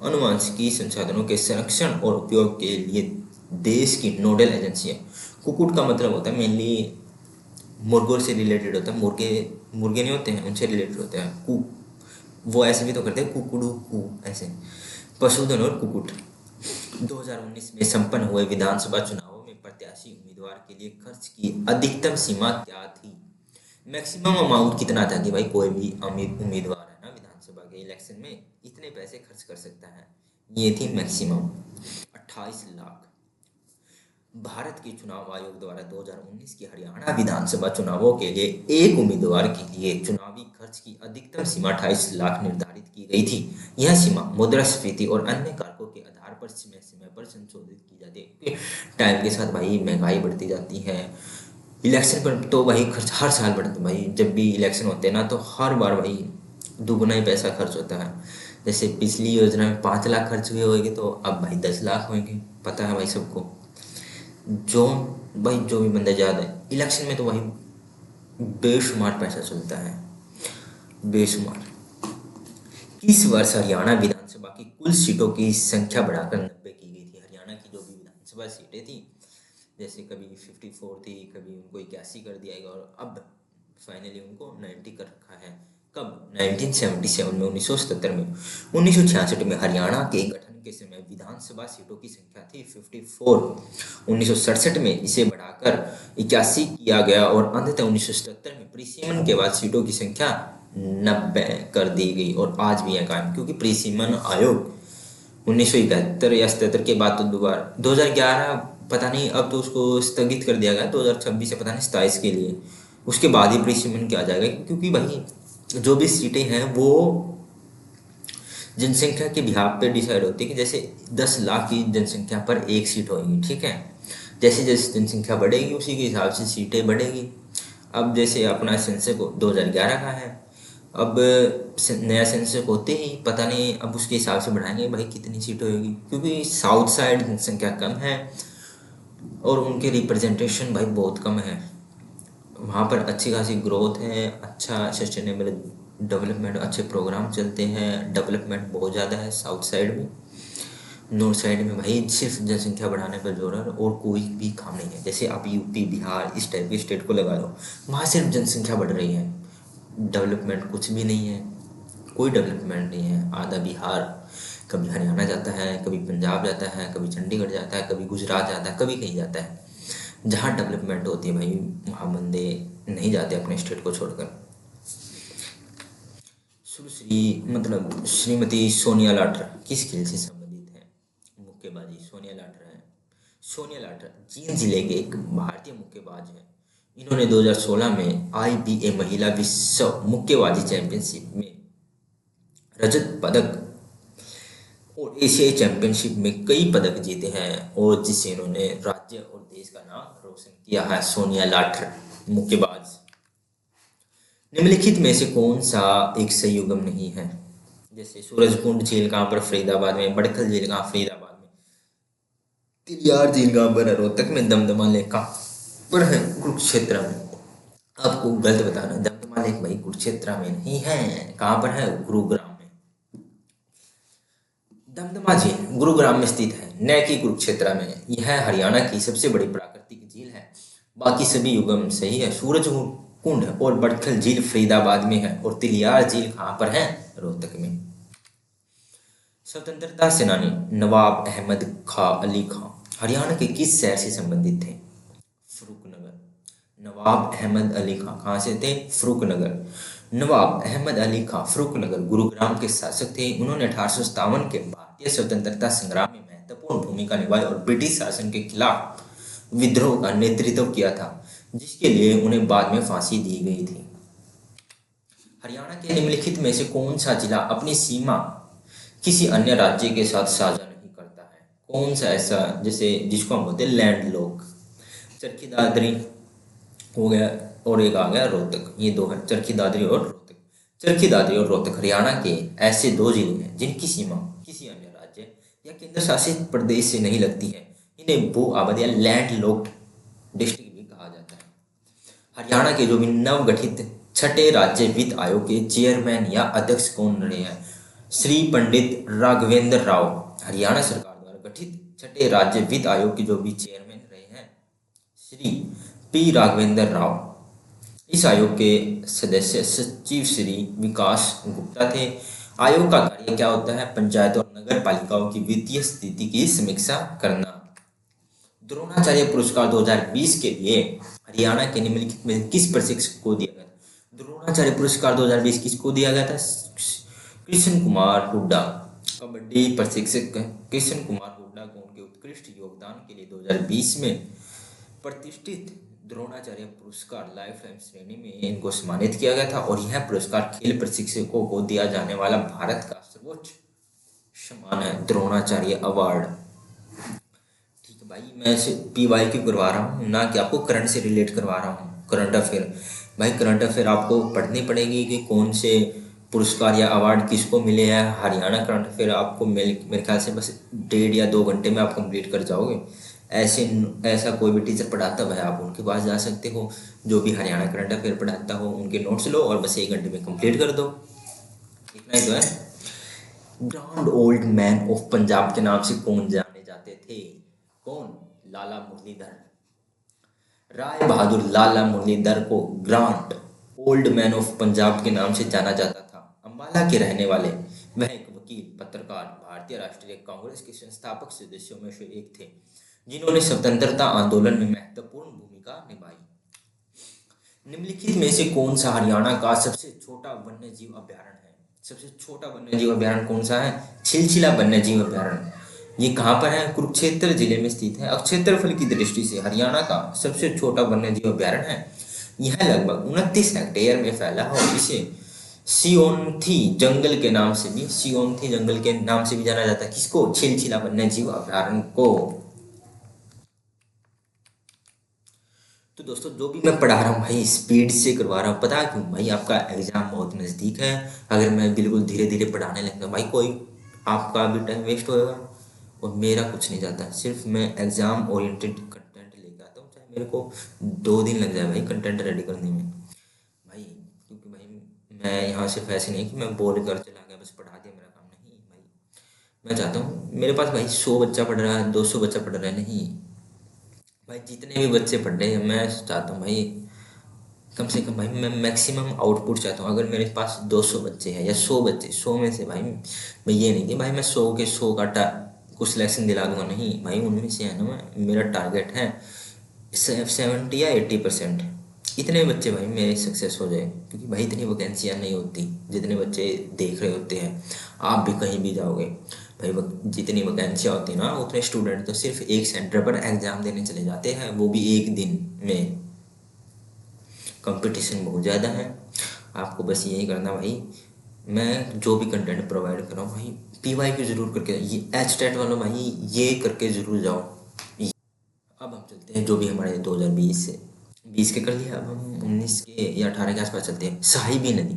अनुवांशिकी संसाधनों के संरक्षण और उपयोग के लिए देश की नोडल एजेंसी है। कुक्कुट का मतलब होता है मेनली मुर्गों से रिलेटेड होता है, मुर्गे नहीं होते हैं उनसे रिलेटेड होता है। वो ऐसे भी तो करते हैं कुकुड़ू कु, ऐसे पशुधन और कुक्कुट। 2019 में संपन्न हुए विधानसभा चुनावों में प्रत्याशी उम्मीदवार के लिए खर्च की अधिकतम सीमा क्या थी? मैक्सिमम अमाउंट कितना था कि भाई कोई भी उम्मीदवार है ना विधानसभा के इलेक्शन में इतने पैसे खर्च कर सकता है, ये थी मैक्सिमम 28 लाख। भारत के चुनाव आयोग द्वारा 2019 के हरियाणा विधानसभा चुनावों के लिए एक उम्मीदवार के लिए चुनावी खर्च की अधिकतम सीमा 28 लाख निर्धारित की गई थी। यह सीमा मुद्रास्फीति और अन्य कारकों के आधार पर समय समय पर संशोधित की जाती है, क्योंकि टाइम के साथ भाई महंगाई बढ़ती जाती है। इलेक्शन पर तो भाई खर्च हर साल बढ़ता है भाई, जब भी इलेक्शन होते हैं ना तो हर बार भाई दुगुना ही पैसा खर्च होता है। जैसे पिछली योजना में 5 लाख खर्च हुए होंगे तो अब भाई 10 लाख होंगे, पता है भाई सबको। जो भी बंदा ज़्यादा है इलेक्शन में तो भाई बेशुमार पैसा चलता है, बेशुमार। किस वर्ष हरियाणा विधानसभा की कुल सीटों की संख्या बढ़ाकर 90 की गई थी? हरियाणा की जो भी विधानसभा सीटें थी, जैसे कभी 54 थी, कभी उनको 81 कर दिया गया और अब फाइनली उनको 90 कर रखा है। कब? 1977 में, 1977 में। 1966 में हरियाणा के गठन के समय विधानसभा सीटों की संख्या थी 54। 1967 में इसे बढ़ाकर 81 किया गया और अंततः 1977 में प्रीसीमन के बाद सीटों की संख्या 90 कर दी गई और आज भी है कायम, क्योंकि प्रीसीमन आयोग 1971 या 77 के बाद तो दोबारा 2011 पता नहीं, अब तो उसको स्थगित कर दिया गया 2026 से पता नहीं 27 के लिए, उसके बाद ही प्रीसीमन किया जाएगा। क्योंकि भाई जो भी सीटें हैं वो जनसंख्या के बिहाफ पे डिसाइड होती है कि जैसे 10 लाख की जनसंख्या पर एक सीट होगी, ठीक है। जैसे जैसे जनसंख्या बढ़ेगी उसी के हिसाब से सीटें बढ़ेगी। अब जैसे अपना सेंसस को 2011 का है अब नया सेंसस होते ही पता नहीं अब उसके हिसाब से बढ़ाएंगे भाई कितनी सीट होगी, क्योंकि साउथ साइड जनसंख्या कम है और उनके रिप्रेजेंटेशन भाई बहुत कम है। वहाँ पर अच्छी खासी ग्रोथ है, अच्छा सस्टेनेबल डेवलपमेंट, अच्छे प्रोग्राम चलते हैं, डेवलपमेंट बहुत ज़्यादा है साउथ साइड में। नॉर्थ साइड में भाई सिर्फ जनसंख्या बढ़ाने पर जोर है और कोई भी काम नहीं है। जैसे आप यूपी बिहार इस टाइप के स्टेट को लगा लो, वहाँ सिर्फ जनसंख्या बढ़ रही है, डेवलपमेंट कुछ भी नहीं है, कोई डेवलपमेंट नहीं है। आधा बिहार कभी हरियाणा जाता है, कभी पंजाब जाता है, कभी चंडीगढ़ जाता है, कभी गुजरात जाता है, कभी कहीं जाता है। जहाँ डेवलपमेंट होती है भाई वहाँ बंदे नहीं जाते अपने स्टेट को छोड़कर। सुश्री मतलब श्रीमती सोनिया लाटर किस खेल से संबंधित है? मुक्केबाजी। सोनिया लाटर है, सोनिया लाटर जींद जिले के एक भारतीय मुक्केबाज हैं। इन्होंने 2016 में IBA महिला विश्व मुक्केबाजी चैंपियनशिप में रजत पदक और एशियाई चैंपियनशिप में कई पदक जीते हैं और जिससे इन्होंने राज्य और देश का नाम रोशन किया है। सोनिया लाटर मुक्केबाज। निम्नलिखित में से कौन सा एक संयुग्म नहीं है? जैसे सूरजकुंड झील कहाँ पर? फरीदाबाद में। बड़खल झील कहाँ? फरीदाबाद में। तिलियार झील कहाँ पर है? रोहतक में। दमदमा लेक कहाँ पर है? कुरुक्षेत्र में। आपको गलत बताना, दमदमा लेक भाई कुरुक्षेत्र में नहीं है। कहाँ पर है? गुरुग्राम में। दमदमा झील गुरुग्राम में स्थित है, न कि कुरुक्षेत्र में। यह हरियाणा की सबसे बड़ी प्राकृतिक झील है। बाकी सभी युगम सही है। सूरज कुंड और बड़खल झील फरीदाबाद में है और तिलियार झील कहाँ पर है? रोहतक में। स्वतंत्रता सेनानी नवाब अहमद खां अली खां हरियाणा के किस शहर से संबंधित थे? फरुखनगर। नवाब अहमद अली खां कहाँ से थे? फरुखनगर। नवाब अहमद अली खां फरुखनगर गुरुग्राम के शासक थे। उन्होंने 1857 के भारतीय स्वतंत्रता संग्राम में महत्वपूर्ण भूमिका निभाई और ब्रिटिश शासन के खिलाफ विद्रोह का नेतृत्व किया था, जिसके लिए उन्हें बाद में फांसी दी गई थी। हरियाणा के निम्नलिखित में से कौन सा जिला अपनी सीमा किसी अन्य राज्य के साथ साझा नहीं करता है? कौन सा ऐसा जैसे जिसको हम बोलते हैं लैंड लॉक? चरखी दादरी हो गया और एक आ गया रोहतक। ये दो है, चरखी दादरी और रोहतक। चरखी दादरी और रोहतक हरियाणा के ऐसे दो जिले हैं जिनकी सीमा किसी अन्य राज्य या केंद्र शासित प्रदेश से नहीं लगती है। इन्हें भू आबादी या लैंड लॉक्ड डिस्ट्रिक्ट भी कहा जाता है। हरियाणा के जो भी नवगठित छठे राज्य वित्त आयोग के चेयरमैन या अध्यक्ष कौन रहे हैं? श्री पंडित राघवेंद्र राव। हरियाणा सरकार द्वारा गठित छठे राज्य वित्त आयोग के जो भी चेयरमैन रहे हैं श्री P राघवेंद्र राव। इस आयोग के सदस्य सचिव श्री विकास गुप्ता थे। आयोग का कार्य क्या होता है? पंचायत और नगर पालिकाओं की वित्तीय स्थिति की समीक्षा करना। द्रोणाचार्य पुरस्कार 2020 के लिए हरियाणा के निम्नलिखित में किस प्रशिक्षक को दिया गया? द्रोणाचार्य पुरस्कार 2020 किसको दिया गया था? कृष्ण कुमार हुड्डा। कबड्डी प्रशिक्षक कृष्ण कुमार हुड्डा को उनके उत्कृष्ट योगदान के लिए 2020 में प्रतिष्ठित द्रोणाचार्य पुरस्कार लाइफ टाइम श्रेणी में इनको सम्मानित किया गया था और यह पुरस्कार खेल प्रशिक्षकों को दिया जाने वाला भारत का सर्वोच्च सम्मान है, द्रोणाचार्य अवार्ड। ठीक है भाई, मैं PYQ करवा रहा हूँ, ना कि आपको करंट से रिलेट करवा रहा हूँ। करंट अफेयर भाई, करंट अफेयर आपको पढ़नी पड़ेगी कि कौन से पुरस्कार या अवार्ड किसको मिले हैं। हरियाणा करंट अफेयर आपको मेरे ख्याल से बस 1.5 या 2 घंटे में आप कंप्लीट कर जाओगे। ऐसा कोई भी टीचर पढ़ाता है आप उनके पास जा सकते हो, जो भी हरियाणा करंट अफेयर पढ़ाता हो उनके नोट्स लो और बस 1 घंटे में कंप्लीट कर दो। इतना ही तो है। Grand old man of Punjab के नाम से कौन जाने जाते थे? कौन? लाला मुरलीधर। राय बहादुर लाला मुरलीधर को grand old man of Punjab के नाम से जाना जाता था। अम्बाला के रहने वाले वह एक वकील, पत्रकार, भारतीय राष्ट्रीय कांग्रेस के संस्थापक सदस्यों में से एक थे, जिन्होंने स्वतंत्रता आंदोलन में महत्वपूर्ण भूमिका निभाई। निम्नलिखित में से कौन सा हरियाणा का सबसे छोटा वन्यजीव अभ्यारण्य है? सबसे छोटा वन्यजीव अभ्यारण्य कौन सा है? छिलछिला वन्यजीव अभ्यारण्य। ये कहाँ पर है? कुरुक्षेत्र जिले में स्थित है। और क्षेत्रफल की दृष्टि से हरियाणा का सबसे छोटा वन्यजीव अभ्यारण्य है। यह लगभग 29 हेक्टेयर में फैला है और इसे सियोंथी जंगल के नाम से भी जाना जाता है। किसको? छिलछिला वन्यजीव अभ्यारण्य को। तो दोस्तों जो भी मैं पढ़ा रहा हूँ भाई स्पीड से करवा रहा हूँ, पता है क्यों भाई? आपका एग्जाम बहुत नज़दीक है। अगर मैं बिल्कुल धीरे धीरे पढ़ाने लगता भाई, कोई आपका भी टाइम वेस्ट होएगा और मेरा कुछ नहीं जाता। सिर्फ मैं एग्जाम ओरिएंटेड कंटेंट लेके आता हूँ, चाहे मेरे को 2 दिन लग जाए भाई कंटेंट रेडी करने में भाई। क्योंकि भाई मैं यहाँ सिर्फ ऐसे नहीं कि मैं बोल कर चला गया बस पढ़ा दिया मेरा काम, नहीं भाई। मैं चाहता हूँ मेरे पास भाई 100 बच्चा पढ़ रहा है, 200 बच्चा पढ़ रहा है, नहीं भाई जितने भी बच्चे पढ़ रहे हैं मैं चाहता हूँ भाई कम से कम भाई मैं मैक्सिमम आउटपुट चाहता हूँ। अगर मेरे पास 200 बच्चे हैं या 100 बच्चे, 100 में से भाई मैं ये नहीं कि भाई मैं 100 के 100 का कुछ सिलेक्शन दिला दूंगा, नहीं भाई उनमें से है ना, मैं मेरा टारगेट है 70 या 80%। इतने बच्चे भाई मेरे सक्सेस हो जाए, क्योंकि भाई इतनी वैकेंसियाँ नहीं होती जितने बच्चे देख रहे होते हैं। आप भी कहीं भी जाओगे भाई, जितनी वैकेंसियाँ होती हैं ना उतने स्टूडेंट तो सिर्फ एक सेंटर पर एग्ज़ाम देने चले जाते हैं, वो भी एक दिन में। कंपटीशन बहुत ज़्यादा है। आपको बस यही करना भाई, मैं जो भी कंटेंट प्रोवाइड कर रहा हूँ भाई PYQ ज़रूर करके, ये HTET वालों भाई ये करके ज़रूर जाओ। अब हम चलते हैं जो भी हमारे 2020 से 20 के कर लिया, अब हम 19 के या 18 के आसपास चलते हैं। साहिबी नदी,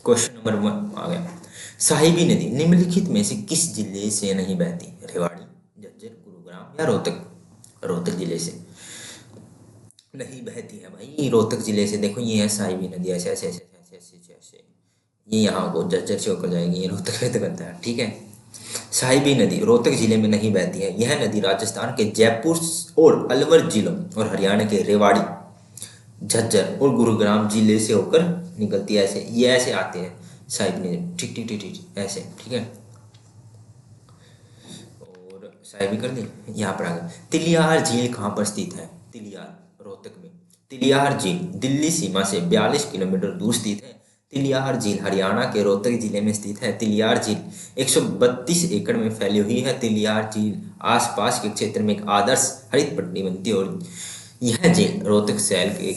क्वेश्चन नंबर 1 आ गया। साहिबी नदी निम्नलिखित में से किस जिले से नहीं बहती? रेवाड़ी, झज्जर, गुरुग्राम या रोहतक? रोहतक जिले से नहीं बहती है भाई, रोहतक जिले से। देखो ये है साहिबी नदी, ऐसे ऐसे ऐसे ऐसे ऐसे ऐसे ऐसे, ये यहाँ को झज्जर से होकर जाएगी, ये रोहतक में तो बनता है, ठीक है। साहिबी नदी रोहतक जिले में नहीं बहती है। यह नदी राजस्थान के जयपुर और अलवर जिलों और हरियाणा के रेवाड़ी, झज्जर और गुरुग्राम जिले से होकर निकलती है। ऐसे ये ऐसे आते हैं साहिबी नदी, ठीक ठीक ठीक ठीक ऐसे, ठीक है। और साहिबी कर दी, यहाँ पर आ गया। तिलियार झील कहाँ पर स्थित है? तिलियार रोहतक में। तिलियार झील दिल्ली सीमा से 42 किलोमीटर दूर स्थित है। तिलियार झील हरियाणा के रोहतक जिले में स्थित है। तिलियार झील 132 एकड़ में फैली हुई है। तिलियार झील आसपास के क्षेत्र में एक आदर्श हरित पट्टी बनती है और यह झील रोहतक शहर के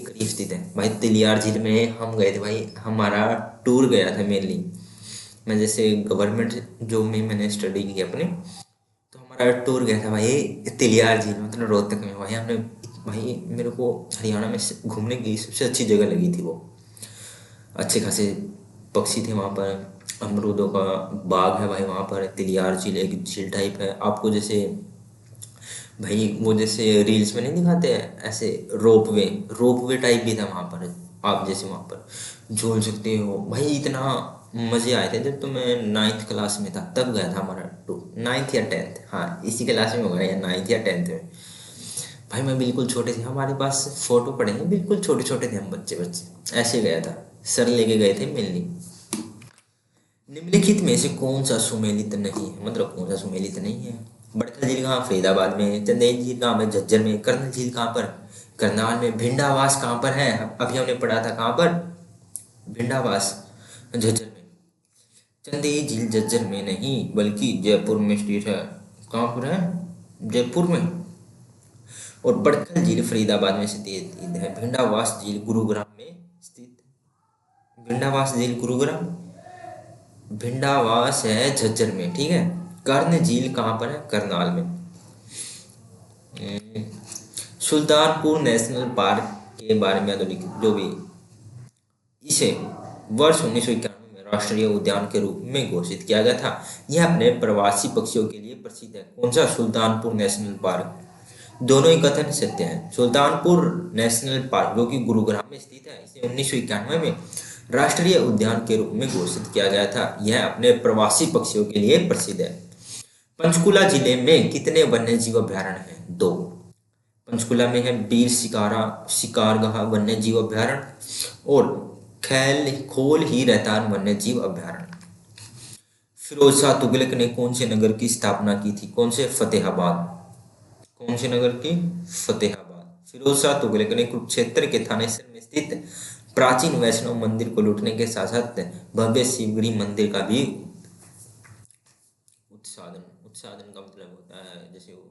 करीब स्थित है। भाई तिलियार झील में हम गए थे भाई, हमारा टूर गया था मेनली। मैं जैसे गवर्नमेंट जॉब में मैंने स्टडी की अपने, तो हमारा टूर गया था भाई तिलियार झील, मतलब रोहतक में। भाई हमने भाई मेरे को हरियाणा में घूमने की सबसे अच्छी जगह लगी थी वो। अच्छे खासे पक्षी थे वहाँ पर, अमरूदों का बाग है भाई वहाँ पर। तिलियार झील एक झील टाइप है, आपको जैसे भाई वो जैसे रील्स में नहीं दिखाते हैं ऐसे रोप वे टाइप भी था वहाँ पर। आप जैसे वहाँ पर झूल सकते हो भाई। इतना मज़े आए थे जब तो मैं 9th क्लास में था, तब गया था हमारा टूर। 9th या 10th, हाँ इसी क्लास में होगा, या 9th या 10th में। भाई मैं बिल्कुल छोटे थे, हमारे पास फोटो पड़े हैं, बिल्कुल छोटे छोटे थे हम, बच्चे बच्चे ऐसे गया था। सर लेके गए थे मेनली। निम्नलिखित में से कौन सा सुमेलित नहीं है? मतलब कौन सा सुमेलित नहीं है? बड़खल झील कहाँ? फरीदाबाद में। चंदेल झील कहाँ पर? झज्जर में। करनल झील कहाँ पर? करनाल में। भिंडावास कहाँ पर है? अभी हमने पढ़ा था कहाँ पर? भिंडावास झज्जर में। चंदेल झील झज्जर में नहीं बल्कि जयपुर में स्थित है। कहाँ पर है? जयपुर में। और बड़खल झील फरीदाबाद में स्थित है। भिंडावास झील गुरुग्राम में स्थित। भिंडावास झील गुरुग्राम, भिंडावास है झज्जर में, ठीक है। कर्ण झील कहाँ पर है? करनाल में। सुल्तानपुर नेशनल पार्क के बारे में जो भी, इसे वर्ष 1991 में राष्ट्रीय उद्यान के रूप में घोषित किया गया था। यह अपने प्रवासी पक्षियों के लिए प्रसिद्ध है। कौन सा? Sultanpur national park. दोनों ही कथन सत्य हैं। सुल्तानपुर नेशनल पार्क जो कि गुरुग्राम में स्थित है, इसे 1991 में राष्ट्रीय उद्यान के रूप में घोषित किया गया था। यह अपने प्रवासी पक्षियों के लिए प्रसिद्ध है। पंचकुला जिले में कितने वन्य जीव अभ्यारण्य हैं? 2। पंचकुला में है बीर शिकारगाह वन्य जीव अभ्यारण्य और खोल ही रहतान वन्य जीव अभ्यारण्य। फिरोज शाह तुगलक ने कौन से नगर की स्थापना की थी? कौन से? फतेहाबाद। कौन से नगर की? फतेहाबाद। फिरोज शाह तुगलक ने कुरुक्षेत्र के थानेसर में स्थित प्राचीन वैष्णव मंदिर को लूटने के साथ साथ भव्य शिवगिरी मंदिर का भी उत्सादन का मतलब होता है, जैसे वो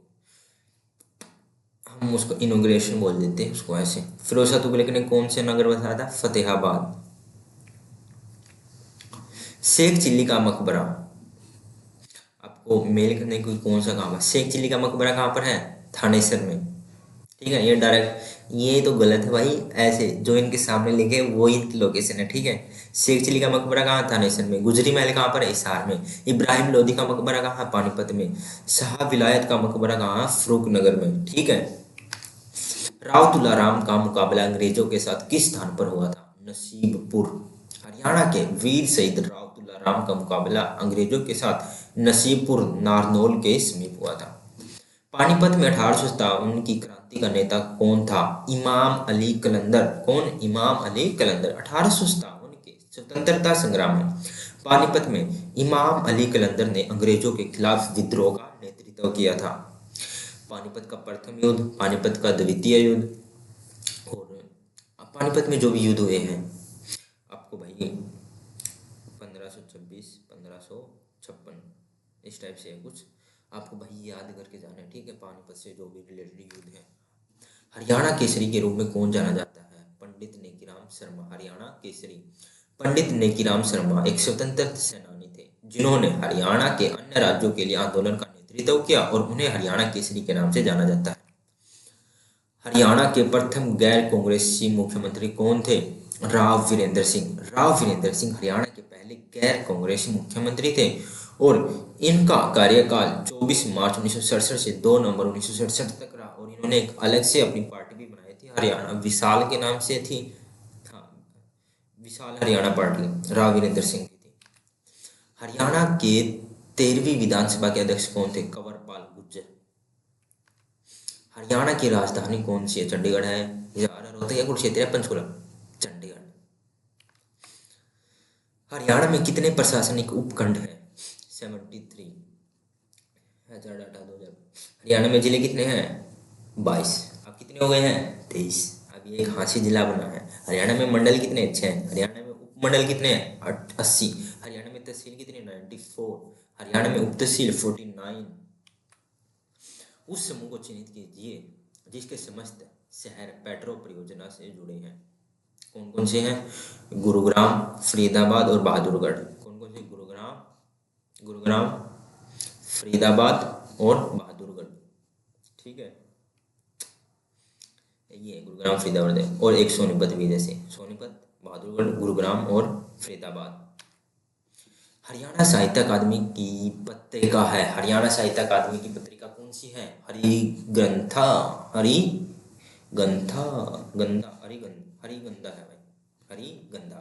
हम उसको इनोग्रेशन बोल देते हैं उसको ऐसे। फिरोज शाह तुगलक ने कौन से नगर बसाया था? फतेहाबाद। शेख चिल्ली का मकबरा आपको मेल करने को कौन सा काम है? शेख चिल्ली का मकबरा कहाँ पर है? थानेसर में, ठीक है। ये डायरेक्ट ये तो गलत है भाई। ऐसे जो इनके सामने लिखे हैं, वो इनकी लोकेशन है, ठीक है। शेख चिली का मकबरा कहाँ था नेशन में, गुजरी महल कहाँ पर है, हिसार में। इब्राहिम लोदी का मकबरा कहाँ है, पानीपत में। शाह विलायत का मकबरा कहाँ है, फरूख नगर में, ठीक है। राव तुलाराम का मुकाबला अंग्रेजों के साथ किस स्थान पर हुआ था, नसीबपुर। हरियाणा के वीर शहीद राव तुलाराम का मुकाबला अंग्रेजों के साथ नसीबपुर नारनौल के समीप हुआ था। पानीपत में 1857 की क्रांति का नेता कौन था, इमाम अली कलंदर। कौन, इमाम अली कलंदर। 1857 के स्वतंत्रता संग्राम में पानीपत में इमाम अली कलंदर ने अंग्रेजों के खिलाफ विद्रोह का नेतृत्व किया था। पानीपत का प्रथम युद्ध, पानीपत का द्वितीय युद्ध, और पानीपत में जो भी युद्ध हुए हैं आपको भाई 1526, 1556 इस टाइप से है कुछ, आपको भाई याद करके जाना है, ठीक है। पानीपत से जो भी रिलेटेड युद्ध है। हरियाणा केसरी के रूप में कौन जाना जाता है, पंडित नेकीराम शर्मा। हरियाणा केसरी। पंडित नेकीराम शर्मा एक स्वतंत्रता सेनानी थे जिन्होंने हरियाणा के अन्य राज्यों के लिए आंदोलन का नेतृत्व किया और उन्हें हरियाणा केसरी के नाम से जाना जाता है। हरियाणा के प्रथम गैर कांग्रेसी मुख्यमंत्री कौन थे, राव वीरेंद्र सिंह। राव वीरेंद्र सिंह हरियाणा के पहले गैर कांग्रेसी मुख्यमंत्री थे और इनका कार्यकाल 24 मार्च 1967 से 2 नवंबर 1967 तक रहा। और इन्होंने एक अलग से अपनी पार्टी भी बनाई थी, हरियाणा विशाल के नाम से थी। हाँ, विशाल हरियाणा पार्टी राव वीरेंद्र सिंह की थी। हरियाणा के 13वीं विधानसभा के अध्यक्ष कौन थे, कंवरपाल गुर्जर। हरियाणा की राजधानी कौन सी है, चंडीगढ़ है, हिसार है, रोहतक या कुरुक्षेत्र या पंचकुला, चंडीगढ़। हरियाणा में कितने प्रशासनिक उपखंड हैं, 73। हजार डाटा 2000। हरियाणा में जिले कितने हैं, 22। अब कितने हो गए हैं, 23। अब ये एक हांसी जिला बना है। हरियाणा में मंडल कितने, 6। हरियाणा में उपमंडल कितने हैं, 80। हरियाणा में तहसील कितनी, 94। हरियाणा में उप तहसील 49। उस समूह को चिन्हित कीजिए जिसके समस्त शहर पेट्रो परियोजना से जुड़े हैं। कौन कौन से हैं, गुरुग्राम, फरीदाबाद और बहादुरगढ़। कौन कौन से, गुरुग्राम, फरीदाबाद और बहादुरगढ़, ठीक है। ये गुरुग्राम, फरीदाबाद और एक सोनीपत भी, जैसे सोनीपत, बहादुरगढ़, गुरुग्राम और फरीदाबाद। हरियाणा साहित्य अकादमी की पत्रिका है, हरियाणा साहित्य अकादमी की पत्रिका कौन सी है, हरिगंथा, हरिगंधा है भाई, हरिगंधा।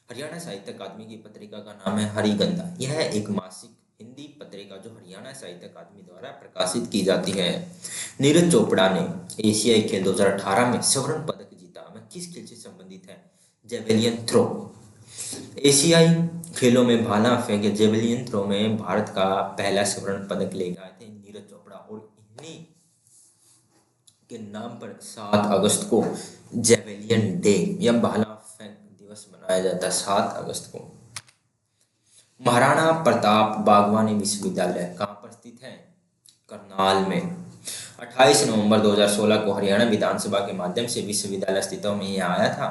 हरियाणा साहित्य अकादमी की पत्रिका का नाम है हरिगंधा। यह एक मासिक हिंदी पत्रिका जो हरियाणा साहित्य अकादमी द्वारा प्रकाशित की जाती है। नीरज चोपड़ा ने एशियाई खेल 2018 में स्वर्ण पदक जीता। वह किस खेल से संबंधित है, जेवेलियन थ्रो। एशियाई खेलों में भाला फेंक जेवलिन थ्रो में भारत का पहला स्वर्ण पदक लेकर आए थे नीरज चोपड़ा। और इन्हीं के नाम पर 7 अगस्त को जेवेलियन डे या भाला फेंक दिवस मनाया जाता है, 7 अगस्त को। महाराणा प्रताप बागवानी विश्वविद्यालय कहाँ पर स्थित है, करनाल में। 28 नवंबर 2016 को हरियाणा विधानसभा के माध्यम से विश्वविद्यालय अस्तित्व में यह आया था।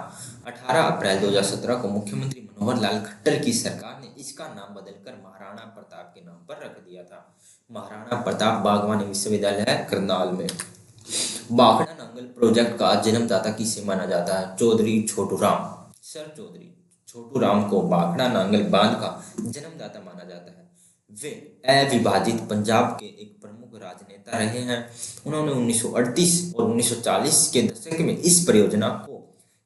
18 अप्रैल 2017 को मुख्यमंत्री मनोहर लाल खट्टर की सरकार ने इसका नाम बदलकर महाराणा प्रताप के नाम पर रख दिया था। महाराणा प्रताप बागवानी विश्वविद्यालय है करनाल में। बाखड़ा नांगल प्रोजेक्ट का जन्मदाता किसे माना जाता है, चौधरी छोटू राम। सर चौधरी छोटू राम को बाखड़ा नांगल बांध का जन्मदाता माना जाता है। वे अविभाजित पंजाब के एक प्रमुख राजनेता रहे हैं। उन्होंने 1938 और 1940 के दशक में इस परियोजना को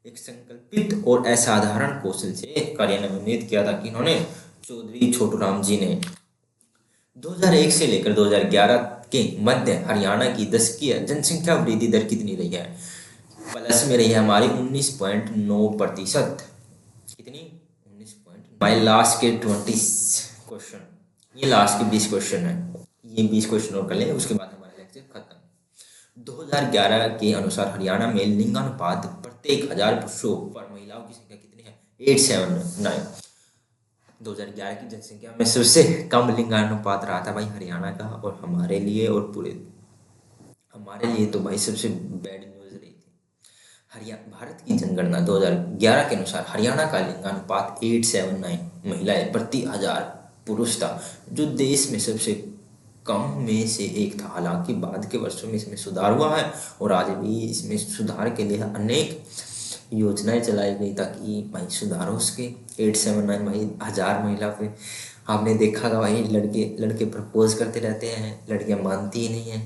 एक संकल्पित और असाधारण कौशल से कार्यान्वित किया था। कि इन्होंने, चौधरी छोटूराम जी ने। 2001 से लेकर 2011 के मध्य हरियाणा की दशकीय जनसंख्या वृद्धि दर कितनी रही है, प्लस में रही है हमारी 19.9%। कितनी, 19. लास्ट के 20 क्वेश्चन, ये लास्ट के 20 क्वेश्चन है। ये 20 क्वेश्चन और कर ले, उसके बाद हमारा लेक्चर खत्म। 2011 के अनुसार हरियाणा में लिंगानुपात प्रत्येक 1000 पुरुषों पर महिलाओं की संख्या कितनी है, 879। 2011 की जनसंख्या में सबसे कम लिंगानुपात रहा था भाई हरियाणा का। और हमारे लिए और पूरे हमारे लिए तो भाई सबसे बैड न्यूज रही थी। भारत की जनगणना 2011 के अनुसार हरियाणा का लिंगानुपात 879 महिलाएं प्रति 1000 पुरुष था, जो देश में सबसे कम में से एक था। हालांकि बाद के वर्षों में इसमें सुधार हुआ है और आज भी इसमें सुधार के लिए अनेक योजनाएं चलाई गई ताकि भाई सुधार हो सके। 879 भाई 1000 महिला पे आपने देखा होगा भाई, लड़के लड़के प्रपोज करते रहते हैं, लड़कियां मानती ही नहीं है।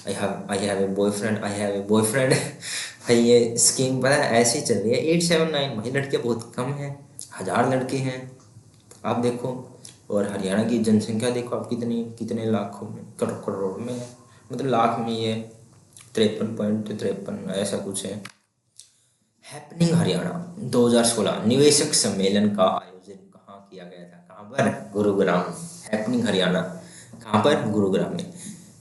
I have a boyfriend, I have a boyfriend. भाई ये स्कीम पता है ऐसे ही चल रही है। 879 भाई लड़कियां बहुत कम है, 1000 लड़के हैं आप देखो। और हरियाणा की जनसंख्या देखो आप कितनी, कितने लाखों में, करोड़ में है, मतलब लाख में ये 53.53 ऐसा कुछ है। हैपनिंग हरियाणा 2016 निवेशक सम्मेलन का आयोजन कहाँ किया गया था? कहाँ पर? गुरुग्राम। हैपनिंग हरियाणा कहाँ पर? गुरुग्राम में।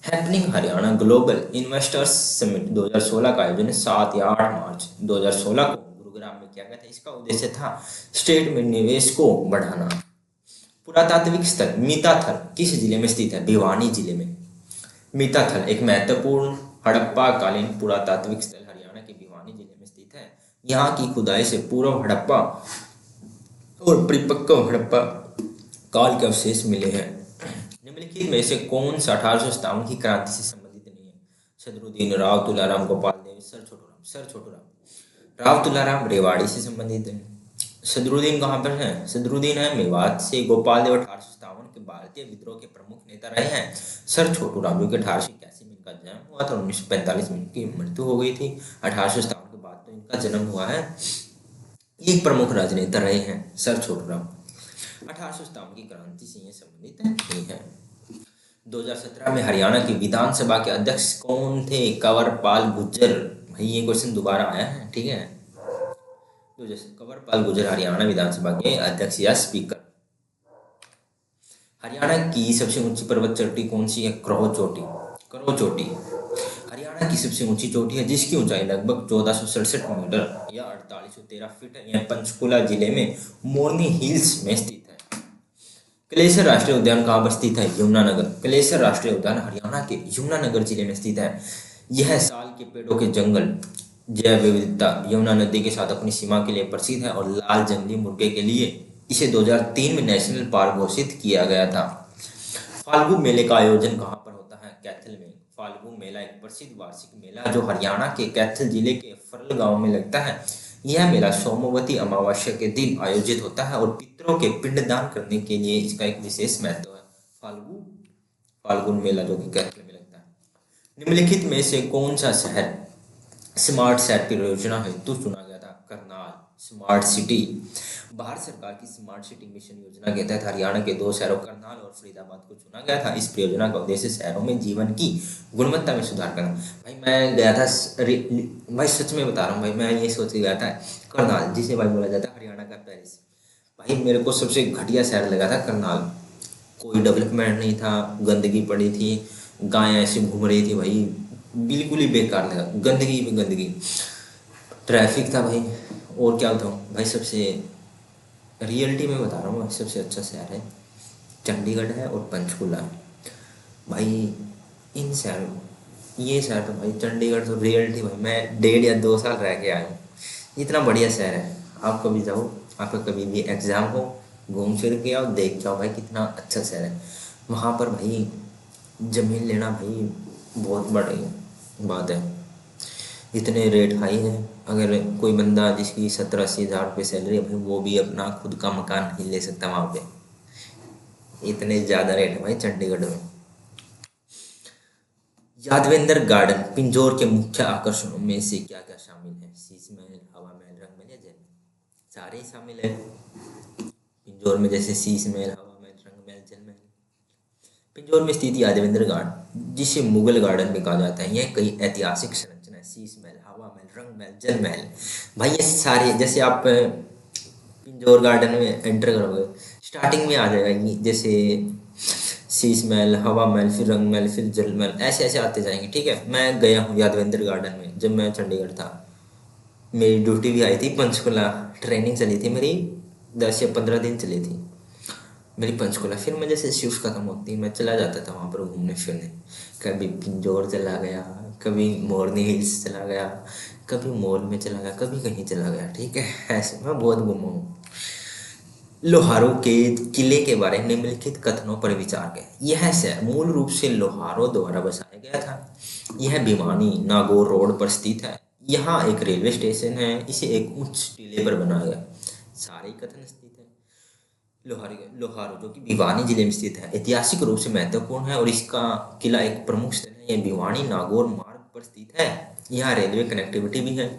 Happening Haryana global investors summit 2016 का आयोजन 7 या 8 मार्च 2016 को गुरुग्राम में किया गया था। इसका उद्देश्य था स्टेट में निवेश को बढ़ाना। पुरातात्विक स्थल मीताथल किस जिले में स्थित है? भिवानी जिले में। मीताथल एक महत्वपूर्ण हड़प्पा कालीन पुरातात्विक स्थल हरियाणा के भिवानी जिले में स्थित है। यहाँ की खुदाई से पूर्व हड़प्पा और परिपक्व हड़प्पा काल के अवशेष मिले हैं। निम्नलिखित में से कौन सा 1857 की क्रांति से संबंधित नहीं है? सदरुद्दीन, राव तुलाराम, गोपाल देव, सर छोटूराम। राव तुलाराम रेवाड़ी से संबंधित है। सदरुद्दीन कहाँ पर है? सदरुद्दीन है मेवात से। गोपाल देव 1857 के भारतीय विद्रोह के प्रमुख नेता रहे हैं। सर छोटूराम जो कि 1881 में इनका जन्म हुआ था, 1945 में इनकी मृत्यु हो गई थी। 1857 के बाद तो इनका जन्म हुआ है। एक प्रमुख राजनेता रहे हैं सर छोटूराम। 1857 की क्रांति से ये संबंधित नहीं है। 2017 में हरियाणा की विधानसभा के अध्यक्ष कौन थे? कंवरपाल गुर्जर। भाई ये क्वेश्चन दोबारा आया है, ठीक है। तो जैसे कंवरपाल गुर्जर हरियाणा विधानसभा के अध्यक्ष या स्पीकर। हरियाणा की सबसे ऊंची पर्वत चोटी कौन सी है? क्रोह चोटी। क्रोह चोटी हरियाणा की सबसे ऊंची चोटी है जिसकी ऊंचाई लगभग 1467 मीटर या 4813 फीट है। यह पंचकुला जिले में मोरनी हिल्स में स्थित है। कलेसर राष्ट्रीय उद्यान कहाँ पर स्थित है? यमुनानगर। कलेसर राष्ट्रीय उद्यान हरियाणा के यमुनानगर जिले में स्थित है। यह साल के पेड़ों के जंगल, जैव विविधता, यमुना नदी के साथ अपनी सीमा के लिए प्रसिद्ध है और लाल जंगली मुर्गे के लिए इसे 2003 में नेशनल पार्क घोषित किया गया था। फाल्गु मेले का आयोजन कहाँ पर होता है? कैथल में। फाल्गु मेला एक प्रसिद्ध वार्षिक मेला जो हरियाणा के कैथल जिले के फरल गांव में लगता है। यह मेला सोमवती अमावस्या के दिन आयोजित होता है और पितरों के पिंडदान करने के लिए इसका एक विशेष महत्व है। फाल्गुन मेला जो कि कैथल में लगता है। निम्नलिखित में से कौन सा शहर स्मार्ट शहर परियोजना हेतु चुना गया था? करनाल। स्मार्ट सिटी भारत सरकार की स्मार्ट सिटी मिशन योजना के तहत हरियाणा के 2 शहरों करनाल और फरीदाबाद को चुना गया था। इस परियोजना का उद्देश्य शहरों में जीवन की गुणवत्ता में सुधार करना। भाई मैं गया था, भाई सच में बता रहा हूँ भाई, मैं ये सोच के गया था करनाल, जिसे भाई बोला जाता है हरियाणा का पेरिस। भाई मेरे को सबसे घटिया शहर लगा था करनाल। कोई डेवलपमेंट नहीं था, गंदगी पड़ी थी, गायें ऐसे घूम रही थी भाई, बिल्कुल ही बेकार लगा। गंदगी में गंदगी, ट्रैफिक था भाई, और क्या बताऊँ भाई। सबसे रियलिटी में बता रहा हूँ, सबसे अच्छा शहर है चंडीगढ़ है और पंचकुला भाई। इन शहर, ये शहर तो भाई, चंडीगढ़ तो रियलिटी भाई, मैं 1.5 या 2 साल रह के आया हूँ। इतना बढ़िया शहर है। आप कभी जाओ, आपका कभी भी एग्ज़ाम हो, घूम फिर के आओ, देख जाओ भाई कितना अच्छा शहर है। वहाँ पर भाई ज़मीन लेना भाई बहुत बड़ी बात है। इतने रेट हाई है, अगर कोई बंदा जिसकी 70-80 हज़ार रुपये सैलरी है भाई, वो भी अपना खुद का मकान नहीं ले सकता वहाँ पे। इतने ज़्यादा रेट है भाई चंडीगढ़ में। यादवेंद्र गार्डन पिंजौर के मुख्य आकर्षणों में से क्या क्या शामिल है? शीश महल, हवा महल, रंग महल या जल महल? सारे ही शामिल है पिंजौर में, जैसे शीश महल, हवा महल, रंग महल, जल महल। पिंजौर में स्थित यादवेंद्र गार्डन, जिसे मुगल गार्डन भी कहा जाता है, यह कई ऐतिहासिक संरचना, शीश महल, हवा महल, रंग महल, जल महल भाई, ये सारे, जैसे आप पिंजौर गार्डन में एंटर करोगे स्टार्टिंग में आ जाएगा ये, जैसे शीश महल, हवा महल, फिर रंग महल, फिर जल महल, ऐसे ऐसे आते जाएंगे, ठीक है। मैं गया हूँ यादवेंद्र गार्डन में जब मैं चंडीगढ़ था। मेरी ड्यूटी भी आई थी पंचकुला, ट्रेनिंग चली थी मेरी, 10 या 15 दिन चली थी मेरी पंचकुला। फिर मैं जैसे शिफ्ट खत्म होती मैं चला जाता था वहाँ पर घूमने फिरने। कभी पिंजौर चला गया, कभी मोरनी हिल्स चला गया, कभी मॉल में चला गया, कभी कहीं चला गया, ठीक है। ऐसे मैं बहुत घूमा हूँ। लोहारू के किले के बारे में निम्नलिखित कथनों पर विचार करें। यह शहर मूल रूप से लोहारों द्वारा बसाया गया था। यह भिवानी नागौर रोड पर स्थित है। यहाँ एक रेलवे स्टेशन है। इसे एक उच्च टीले पर बनाया गया। सारे कथन स्थित है। लोहारू जो कि भिवानी जिले में स्थित है, ऐतिहासिक रूप से महत्वपूर्ण है और इसका किला एक प्रमुख स्थल है। यह भिवानी नागौर मार्ग पर स्थित है। यहाँ रेलवे कनेक्टिविटी भी है।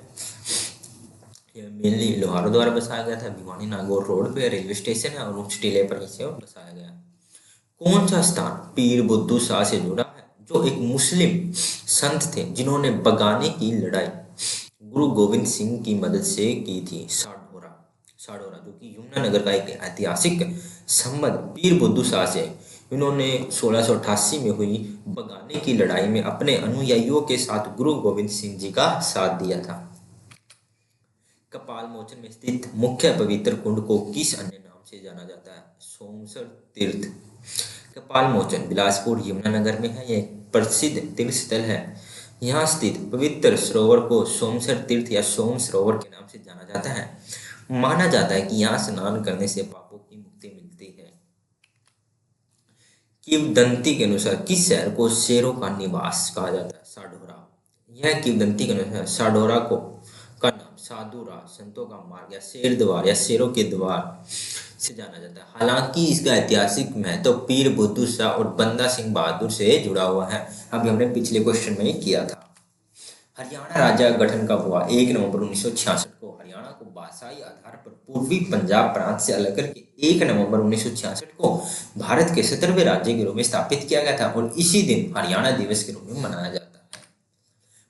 ये मेनली लोहारों द्वारा बसाया गया था। भिवानी नागौर रोड पे रेलवे स्टेशन है और उच्च टीले पर इसे बसाया गया। कौन सा स्थान पीर बुद्धू शाह से जुड़ा है, जो एक मुस्लिम संत थे जिन्होंने बगाने की लड़ाई गुरु गोविंद सिंह की मदद से की थी? साढौरा। साढौरा जो कि यमुनानगर का एक ऐतिहासिक संबंध पीर बुद्धू शाह से। इन्होंने 1688 में हुई बगाने की लड़ाई में अपने अनुयायियों के साथ गुरु गोविंद सिंह जी का साथ दिया था। कपाल मोचन में स्थित मुख्य पवित्र कुंड को किस अन्य नाम से जाना जाता है? सोमसर तीर्थ। कपाल मोचन बिलासपुर यमुनानगर में है। यह एक प्रसिद्ध तीर्थ स्थल है। यहाँ स्थित पवित्र सरोवर को सोमसर तीर्थ या सोम सरोवर के नाम से जाना जाता है। माना जाता है कि यहाँ स्नान करने से पापों की मुक्ति मिलती है। किंवदंती के अनुसार किस शहर को शेरों का निवास कहा जाता है? साढौरा। यह किंवदंती के अनुसार साढौरा को का नाम साधुरा, संतों का मार्ग या शेर द्वार या शेरों के द्वार से जाना जाता है। हालांकि इसका ऐतिहासिक महत्व पीर बुद्धू शाह और बंदा सिंह बहादुर से जुड़ा हुआ है। अभी हमने पिछले क्वेश्चन में ही किया था। हरियाणा राज्य का गठन कब हुआ? 1 नवंबर 1966 को। हरियाणा को भाषाई आधार पर पूर्वी पंजाब प्रांत से अलग करके 1 नवंबर 1966 को भारत के 17वें राज्य के रूप में स्थापित किया गया था और इसी दिन हरियाणा दिवस के रूप में मनाया जाता है।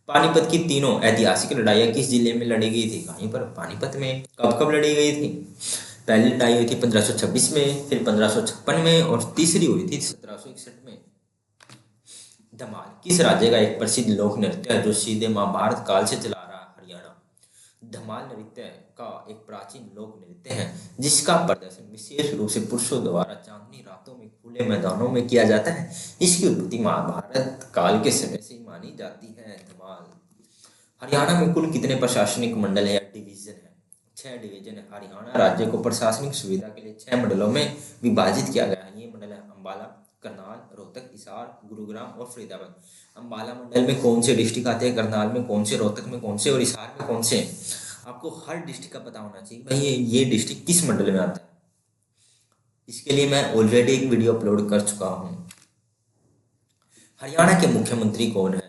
पानीपत की तीनों ऐतिहासिक लड़ाइयाँ किस जिले में लड़ी गई थी? कहीं पर पानीपत में। कब कब लड़ी गई थी? पहली लड़ाई हुई थी 1526 में, फिर 1556 में और तीसरी हुई थी 1761 में। धमाल किस राज्य का एक प्रसिद्ध लोक नृत्य है जो सीधे महाभारत काल से चला आ रहा है? हरियाणा। धमाल नृत्य का एक प्राचीन लोक नृत्य है जिसका प्रदर्शन विशेष रूप से पुरुषों द्वारा चांदनी रातों में खुले मैदानों में किया जाता है। इसकी उत्पत्ति महाभारत काल के समय से मानी जाती है। धमाल। हरियाणा में कुल कितने प्रशासनिक मंडल है या डिवीजन है? 6 डिवीजन है। हरियाणा राज्य को प्रशासनिक सुविधा के लिए 6 मंडलों में विभाजित किया गया है। ये मंडल है अंबाला, करनाल, रोहतक, हिसार, गुरुग्राम और फरीदाबाद। अंबाला मंडल में कौन से डिस्ट्रिक्ट आते हैं? करनाल में कौन से, रोहतक में कौन से और हिसार में कौन से? आपको हर डिस्ट्रिक्ट का पता होना चाहिए भाई ये डिस्ट्रिक्ट किस मंडल में आता है। इसके लिए मैं ऑलरेडी एक वीडियो अपलोड कर चुका हूँ। हरियाणा के मुख्यमंत्री कौन है?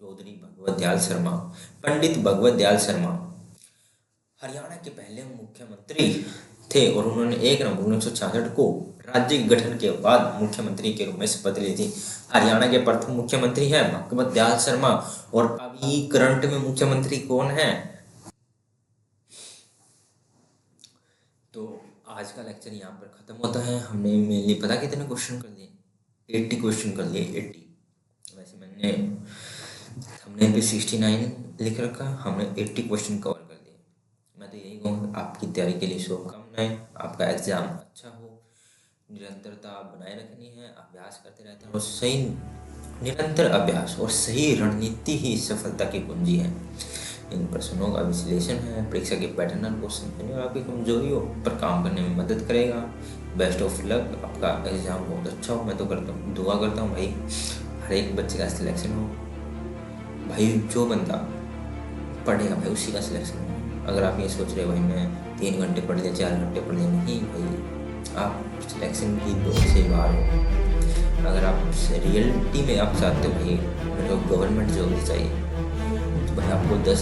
चौधरी भगवत दयाल शर्मा। पंडित भगवत दयाल शर्मा हरियाणा के पहले मुख्यमंत्री थे और उन्होंने 1 नवंबर 1966 को राज्य गठन के बाद मुख्यमंत्री के रूप में शपथ ली थी। हरियाणा के प्रथम मुख्यमंत्री है भगवत दयाल शर्मा। और अभी करंट में मुख्यमंत्री कौन है? तो आज का लेक्चर यहाँ पर खत्म होता है। हमने मेनली पता कितने क्वेश्चन कर लिए? 80 क्वेश्चन कर लिए। 80। वैसे मैंने हमने भी 69 लिख रखा, हमने 80 क्वेश्चन कवर कर लिए। मैं तो यही कहूँगा आपकी तैयारी के लिए शुभकामनाएं। आपका एग्जाम अच्छा हो। निरंतरता बनाए रखनी है, अभ्यास करते रहते हैं और सही निरंतर अभ्यास और सही रणनीति ही सफलता की कुंजी है। इन प्रश्नों का विश्लेषण है, परीक्षा के पैटर्न क्वेश्चन और आपकी कमजोरियों पर काम करने में मदद करेगा। Best of luck. आपका एग्जाम बहुत अच्छा हो। मैं तो करता हूँ, दुआ करता हूँ भाई हर एक बच्चे का सिलेक्शन हो। भाई जो बंदा पढ़ेगा भाई उसी का सिलेक्शन हो। अगर आप ये सोच रहे हो भाई मैं 3 घंटे पढ़ लिया, 4 घंटे पढ़ लिया, नहीं भाई आप सिलेक्शन की दौड़ से बाहर हो। अगर आप रियलिटी में आप चाहते हो भाई मेरे को गवर्नमेंट जॉब चाहिए तो भाई आपको 10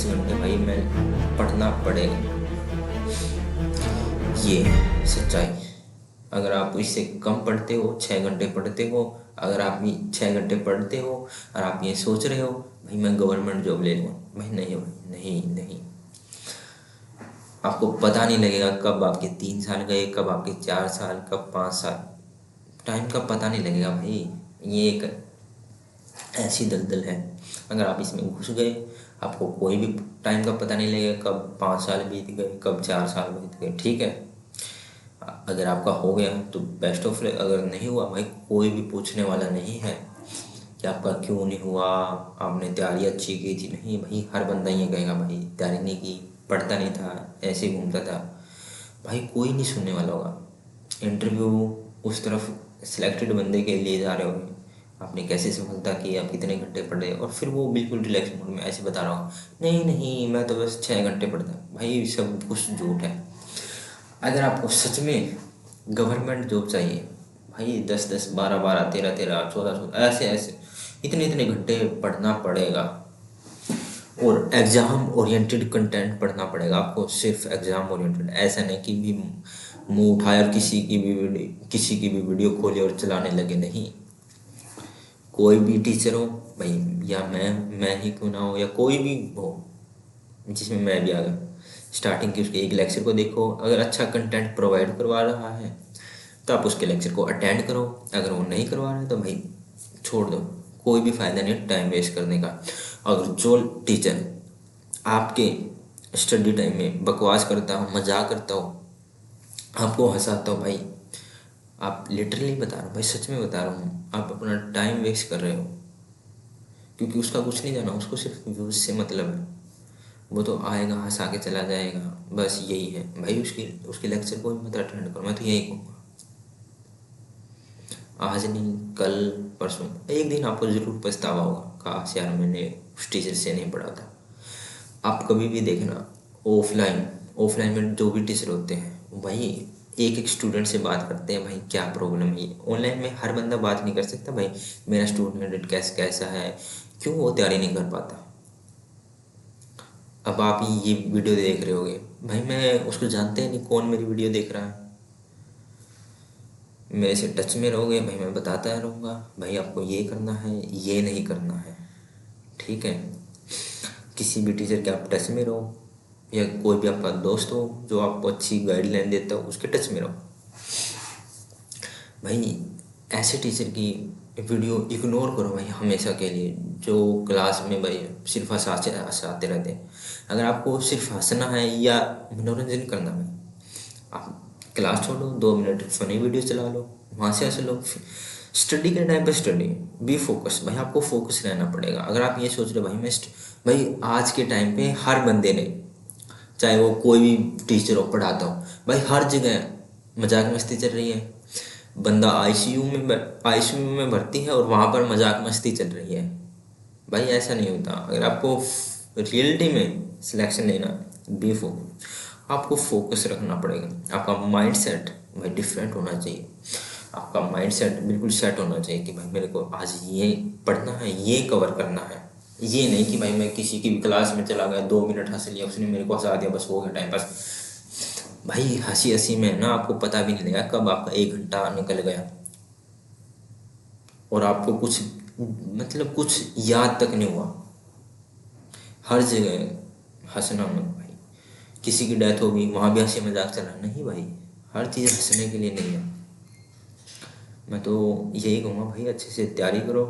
घंटे भाई मैं पढ़ना पड़ेगा। ये सच्चाई। अगर आप इससे कम पढ़ते हो, 6 घंटे पढ़ते हो, अगर आप 6 घंटे पढ़ते हो और आप ये सोच रहे हो भाई मैं गवर्नमेंट जॉब ले लूँगा, भाई नहीं भाई नहीं। आपको पता नहीं लगेगा कब आपके 3 साल गए, कब आपके 4 साल, कब 5 साल। टाइम का पता नहीं लगेगा भाई। ये एक ऐसी दलदल है, अगर आप इसमें घुस गए आपको कोई भी टाइम का पता नहीं लगेगा कब 5 साल बीत गए, कब 4 साल बीत गए। ठीक है, अगर आपका हो गया तो बेस्ट ऑफ लक। अगर नहीं हुआ भाई कोई भी पूछने वाला नहीं है कि आपका क्यों नहीं हुआ, आपने तैयारी अच्छी की थी। नहीं भाई हर बंदा ये कहेगा भाई तैयारी नहीं की, पढ़ता नहीं था, ऐसे घूमता था। भाई कोई नहीं सुनने वाला होगा। इंटरव्यू उस तरफ सिलेक्टेड बंदे के लिए जा रहे होगे, आपने कैसे सफलता की, आप कितने घंटे पढ़े, और फिर वो बिल्कुल रिलैक्स मूड में ऐसे बता रहा हूँ, नहीं नहीं मैं तो बस 6 घंटे पढ़ता। भाई सब कुछ झूठ है। अगर आपको सच में गवर्नमेंट जॉब चाहिए, भाई 10-10, 12-12, 13-13, 14-14 ऐसे ऐसे इतने इतने घंटे पढ़ना पड़ेगा, और एग्ज़ाम ओरिएंटेड कंटेंट पढ़ना पड़ेगा आपको, सिर्फ एग्ज़ाम ओरिएंटेड। ऐसा नहीं कि भी मुंह उठाया और किसी की भी वीडियो खोली और चलाने लगे, नहीं। कोई भी टीचर हो भाई, या मैं ही क्यों ना हो, या कोई भी हो जिसमें मैं भी आ गया, स्टार्टिंग की उसके एक लेक्चर को देखो, अगर अच्छा कंटेंट प्रोवाइड करवा रहा है तो आप उसके लेक्चर को अटेंड करो, अगर वो नहीं करवा रहा है तो भाई छोड़ दो, कोई भी फ़ायदा नहीं टाइम वेस्ट करने का। अगर जो टीचर आपके स्टडी टाइम में बकवास करता हो, मजाक करता हो, आपको हंसाता हो, भाई आप लिटरली बता रहा हूँ भाई, सच में बता रहा हूँ, आप अपना टाइम वेस्ट कर रहे हो, क्योंकि उसका कुछ नहीं जाना, उसको सिर्फ व्यूज़ से मतलब है। वो तो आएगा हंसा के चला जाएगा, बस यही है भाई। उसकी उसके लेक्चर को भी मत अटेंड करो, मैं तो यही कहूँगा। आज नहीं कल परसों एक दिन आपको ज़रूर पछतावा होगा, काश यार मैंने उस टीचर से नहीं पढ़ा था। आप कभी भी देखना, ऑफलाइन ऑफलाइन में जो भी टीचर होते हैं भाई एक एक स्टूडेंट से बात करते हैं, भाई क्या प्रॉब्लम है। ऑनलाइन में हर बंदा बात नहीं कर सकता, भाई मेरा स्टूडेंट कैसा है, क्यों वो तैयारी नहीं कर पाता। अब आप ये वीडियो देख रहे होगे, भाई मैं उसको जानते ही नहीं कौन मेरी वीडियो देख रहा है, मेरे से टच में रहोगे भाई, मैं बताता रहूँगा भाई आपको ये करना है, ये नहीं करना है, ठीक है। किसी भी टीचर के आप टच में रहो, या कोई भी आपका दोस्त हो जो आपको अच्छी गाइडलाइन देता हो, उसके टच में रहो। भाई ऐसे टीचर की वीडियो इग्नोर करो भाई हमेशा के लिए, जो क्लास में भाई सिर्फ हंसाते रहते हैं। अगर आपको सिर्फ हंसना है या मनोरंजन करना है, आप क्लास छोड़ो, 2 मिनट फनी वीडियो चला लो, वहाँ से हंस लो। स्टडी के टाइम पे स्टडी, बी फोकस, भाई आपको फोकस रहना पड़ेगा। अगर आप ये सोच रहे हो भाई भाई आज के टाइम पे हर बंदे ने, चाहे वो कोई भी टीचर हो पढ़ाता हो, भाई हर जगह मजाक मस्ती चल रही है। बंदा आईसीयू में भर्ती है और वहाँ पर मजाक मस्ती चल रही है। भाई ऐसा नहीं होता। अगर आपको रियलिटी में सिलेक्शन लेना, बी फोकस, आपको फोकस रखना पड़ेगा। आपका माइंड सेट भाई डिफरेंट होना चाहिए, आपका माइंड सेट बिल्कुल सेट होना चाहिए कि भाई मेरे को आज ये पढ़ना है, ये कवर करना है। ये नहीं कि भाई मैं किसी की भी क्लास में चला गया, 2 मिनट हंस लिया, उसने मेरे को हंसा दिया, बस हो गया टाइम पास। भाई हंसी हंसी में ना आपको पता भी नहीं लगा कब आपका 1 घंटा निकल गया, और आपको कुछ मतलब कुछ याद तक नहीं हुआ। हर जगह हंसना मत भाई, किसी की डेथ होगी वहाँ भी हंसी मजाक चल रहा, नहीं भाई, हर चीज़ हंसने के लिए नहीं है। मैं तो यही कहूँगा भाई अच्छे से तैयारी करो,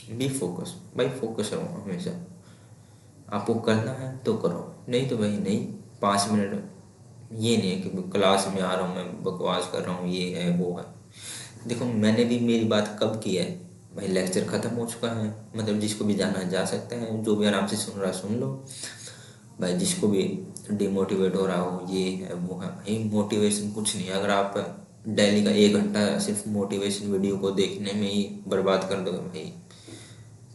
बी फोकस, भाई फोकस रहो हमेशा। आपको करना है तो करो, नहीं तो भाई नहीं। 5 मिनट ये नहीं है कि क्लास में आ रहा हूँ मैं बकवास कर रहा हूँ, ये है वो है। देखो मैंने भी मेरी बात कब की है भाई, लेक्चर ख़त्म हो चुका है, मतलब जिसको भी जाना है जा सकता है, जो भी आराम से सुन रहा है सुन लो। भाई जिसको भी डिमोटिवेट हो रहा हो, ये है वो है, भाई मोटिवेशन कुछ नहीं है। अगर आप डेली का 1 घंटा सिर्फ मोटिवेशन वीडियो को देखने में ही बर्बाद कर दोगे भाई,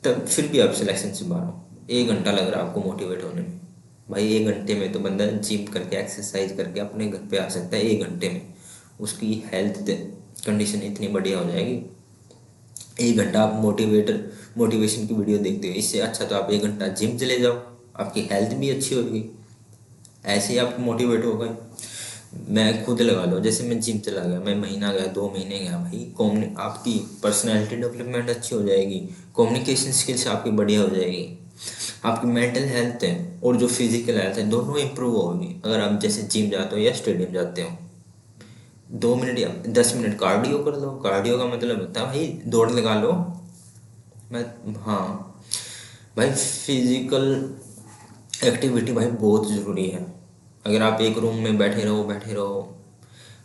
तब फिर भी आप सिलेक्शन से बाहर हो। 1 घंटा लग रहा है आपको मोटिवेट होने में, भाई 1 घंटे में तो बंदा जिम करके एक्सरसाइज करके अपने घर पे आ सकता है। 1 घंटे में उसकी हेल्थ कंडीशन इतनी बढ़िया हो जाएगी। 1 घंटा आप मोटिवेशन की वीडियो देखते हो, इससे अच्छा तो आप 1 घंटा जिम चले जाओ, आपकी हेल्थ भी अच्छी होगी, ऐसे ही आप मोटिवेट हो गए। मैं खुद लगा लो, जैसे मैं जिम चला गया, मैं महीना गया, 2 महीने गया, भाई आपकी पर्सनैलिटी डेवलपमेंट अच्छी हो जाएगी, कम्युनिकेशन स्किल्स आपकी बढ़िया हो जाएगी, आपकी मेंटल हेल्थ है और जो फिजिकल हेल्थ है दोनों इंप्रूव होगी। अगर आप जैसे जिम जाते हो या स्टेडियम जाते हो, 2 मिनट या 10 मिनट कार्डियो कर लो। कार्डियो का मतलब होता है भाई दौड़ लगा लो। मैं हाँ भाई फिजिकल एक्टिविटी भाई बहुत ज़रूरी है। अगर आप एक रूम में बैठे रहो,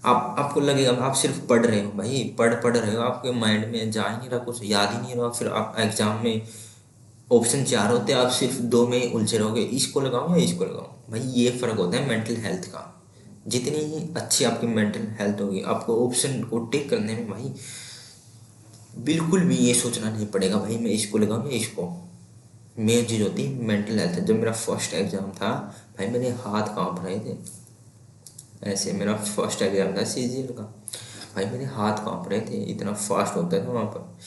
आपको लगेगा आप सिर्फ पढ़ रहे हो, भाई पढ़ रहे हो, आपके माइंड में जा ही नहीं रहा, कुछ याद ही नहीं रहा। फिर आप एग्जाम में ऑप्शन 4 होते हैं, आप सिर्फ 2 में उलझे रहोगे, इसको लगाओ या इसको लगाओ। भाई ये फ़र्क होता है मेंटल हेल्थ का। जितनी ही अच्छी आपकी मेंटल हेल्थ होगी, आपको ऑप्शन को टिक करने में भाई बिल्कुल भी ये सोचना नहीं पड़ेगा भाई मैं इसको लगाऊं या इसको। मेन चीज़ होती है मेंटल हेल्थ। जब मेरा फर्स्ट एग्ज़ाम था भाई, मेरे हाथ कांप रहे थे। ऐसे मेरा फर्स्ट एग्ज़ाम था सीजीएल का, भाई मेरे हाथ कांप रहे थे, इतना फास्ट होता था वहाँ पर।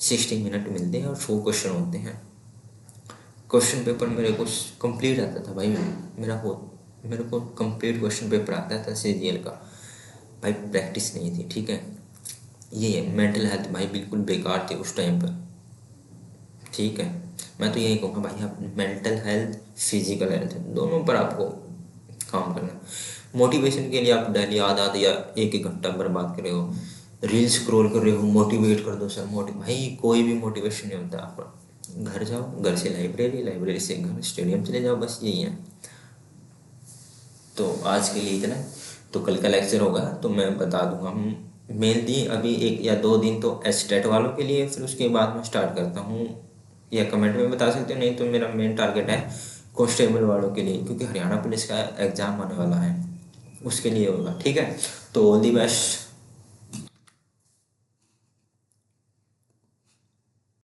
60 मिनट मिलते हैं और 100 क्वेश्चन होते हैं। क्वेश्चन पेपर मेरे को कंप्लीट आता था भाई, मेरे को कंप्लीट क्वेश्चन पेपर आता था सीजीएल का। भाई प्रैक्टिस नहीं थी, ठीक है। ये है मेंटल हेल्थ भाई, बिल्कुल बेकार थी उस टाइम पर, ठीक है। मैं तो यही कहूँगा भाई, आप मेंटल हेल्थ फिजिकल हेल्थ दोनों पर आपको काम करना है। मोटिवेशन के लिए आप डेली आधा आधा या एक एक घंटा बर्बाद कर रहे हो, रील स्क्रॉल कर रहे हो, मोटिवेट कर दो सर भाई कोई भी मोटिवेशन नहीं होता आपका। घर जाओ, घर से लाइब्रेरी, लाइब्रेरी से घर, स्टेडियम चले जाओ, बस यही है। तो आज के लिए इतना है। तो कल का लेक्चर होगा तो मैं बता दूंगा। हम मेनली अभी 1 या 2 दिन तो एस्टेट वालों के लिए, फिर उसके बाद मैं स्टार्ट करता हूँ, या कमेंट में बता सकते हो, नहीं तो मेरा मेन टारगेट है कांस्टेबल वालों के लिए, क्योंकि हरियाणा पुलिस का एग्ज़ाम आने वाला है, उसके लिए होगा, ठीक है। तो ऑल दी बेस्ट।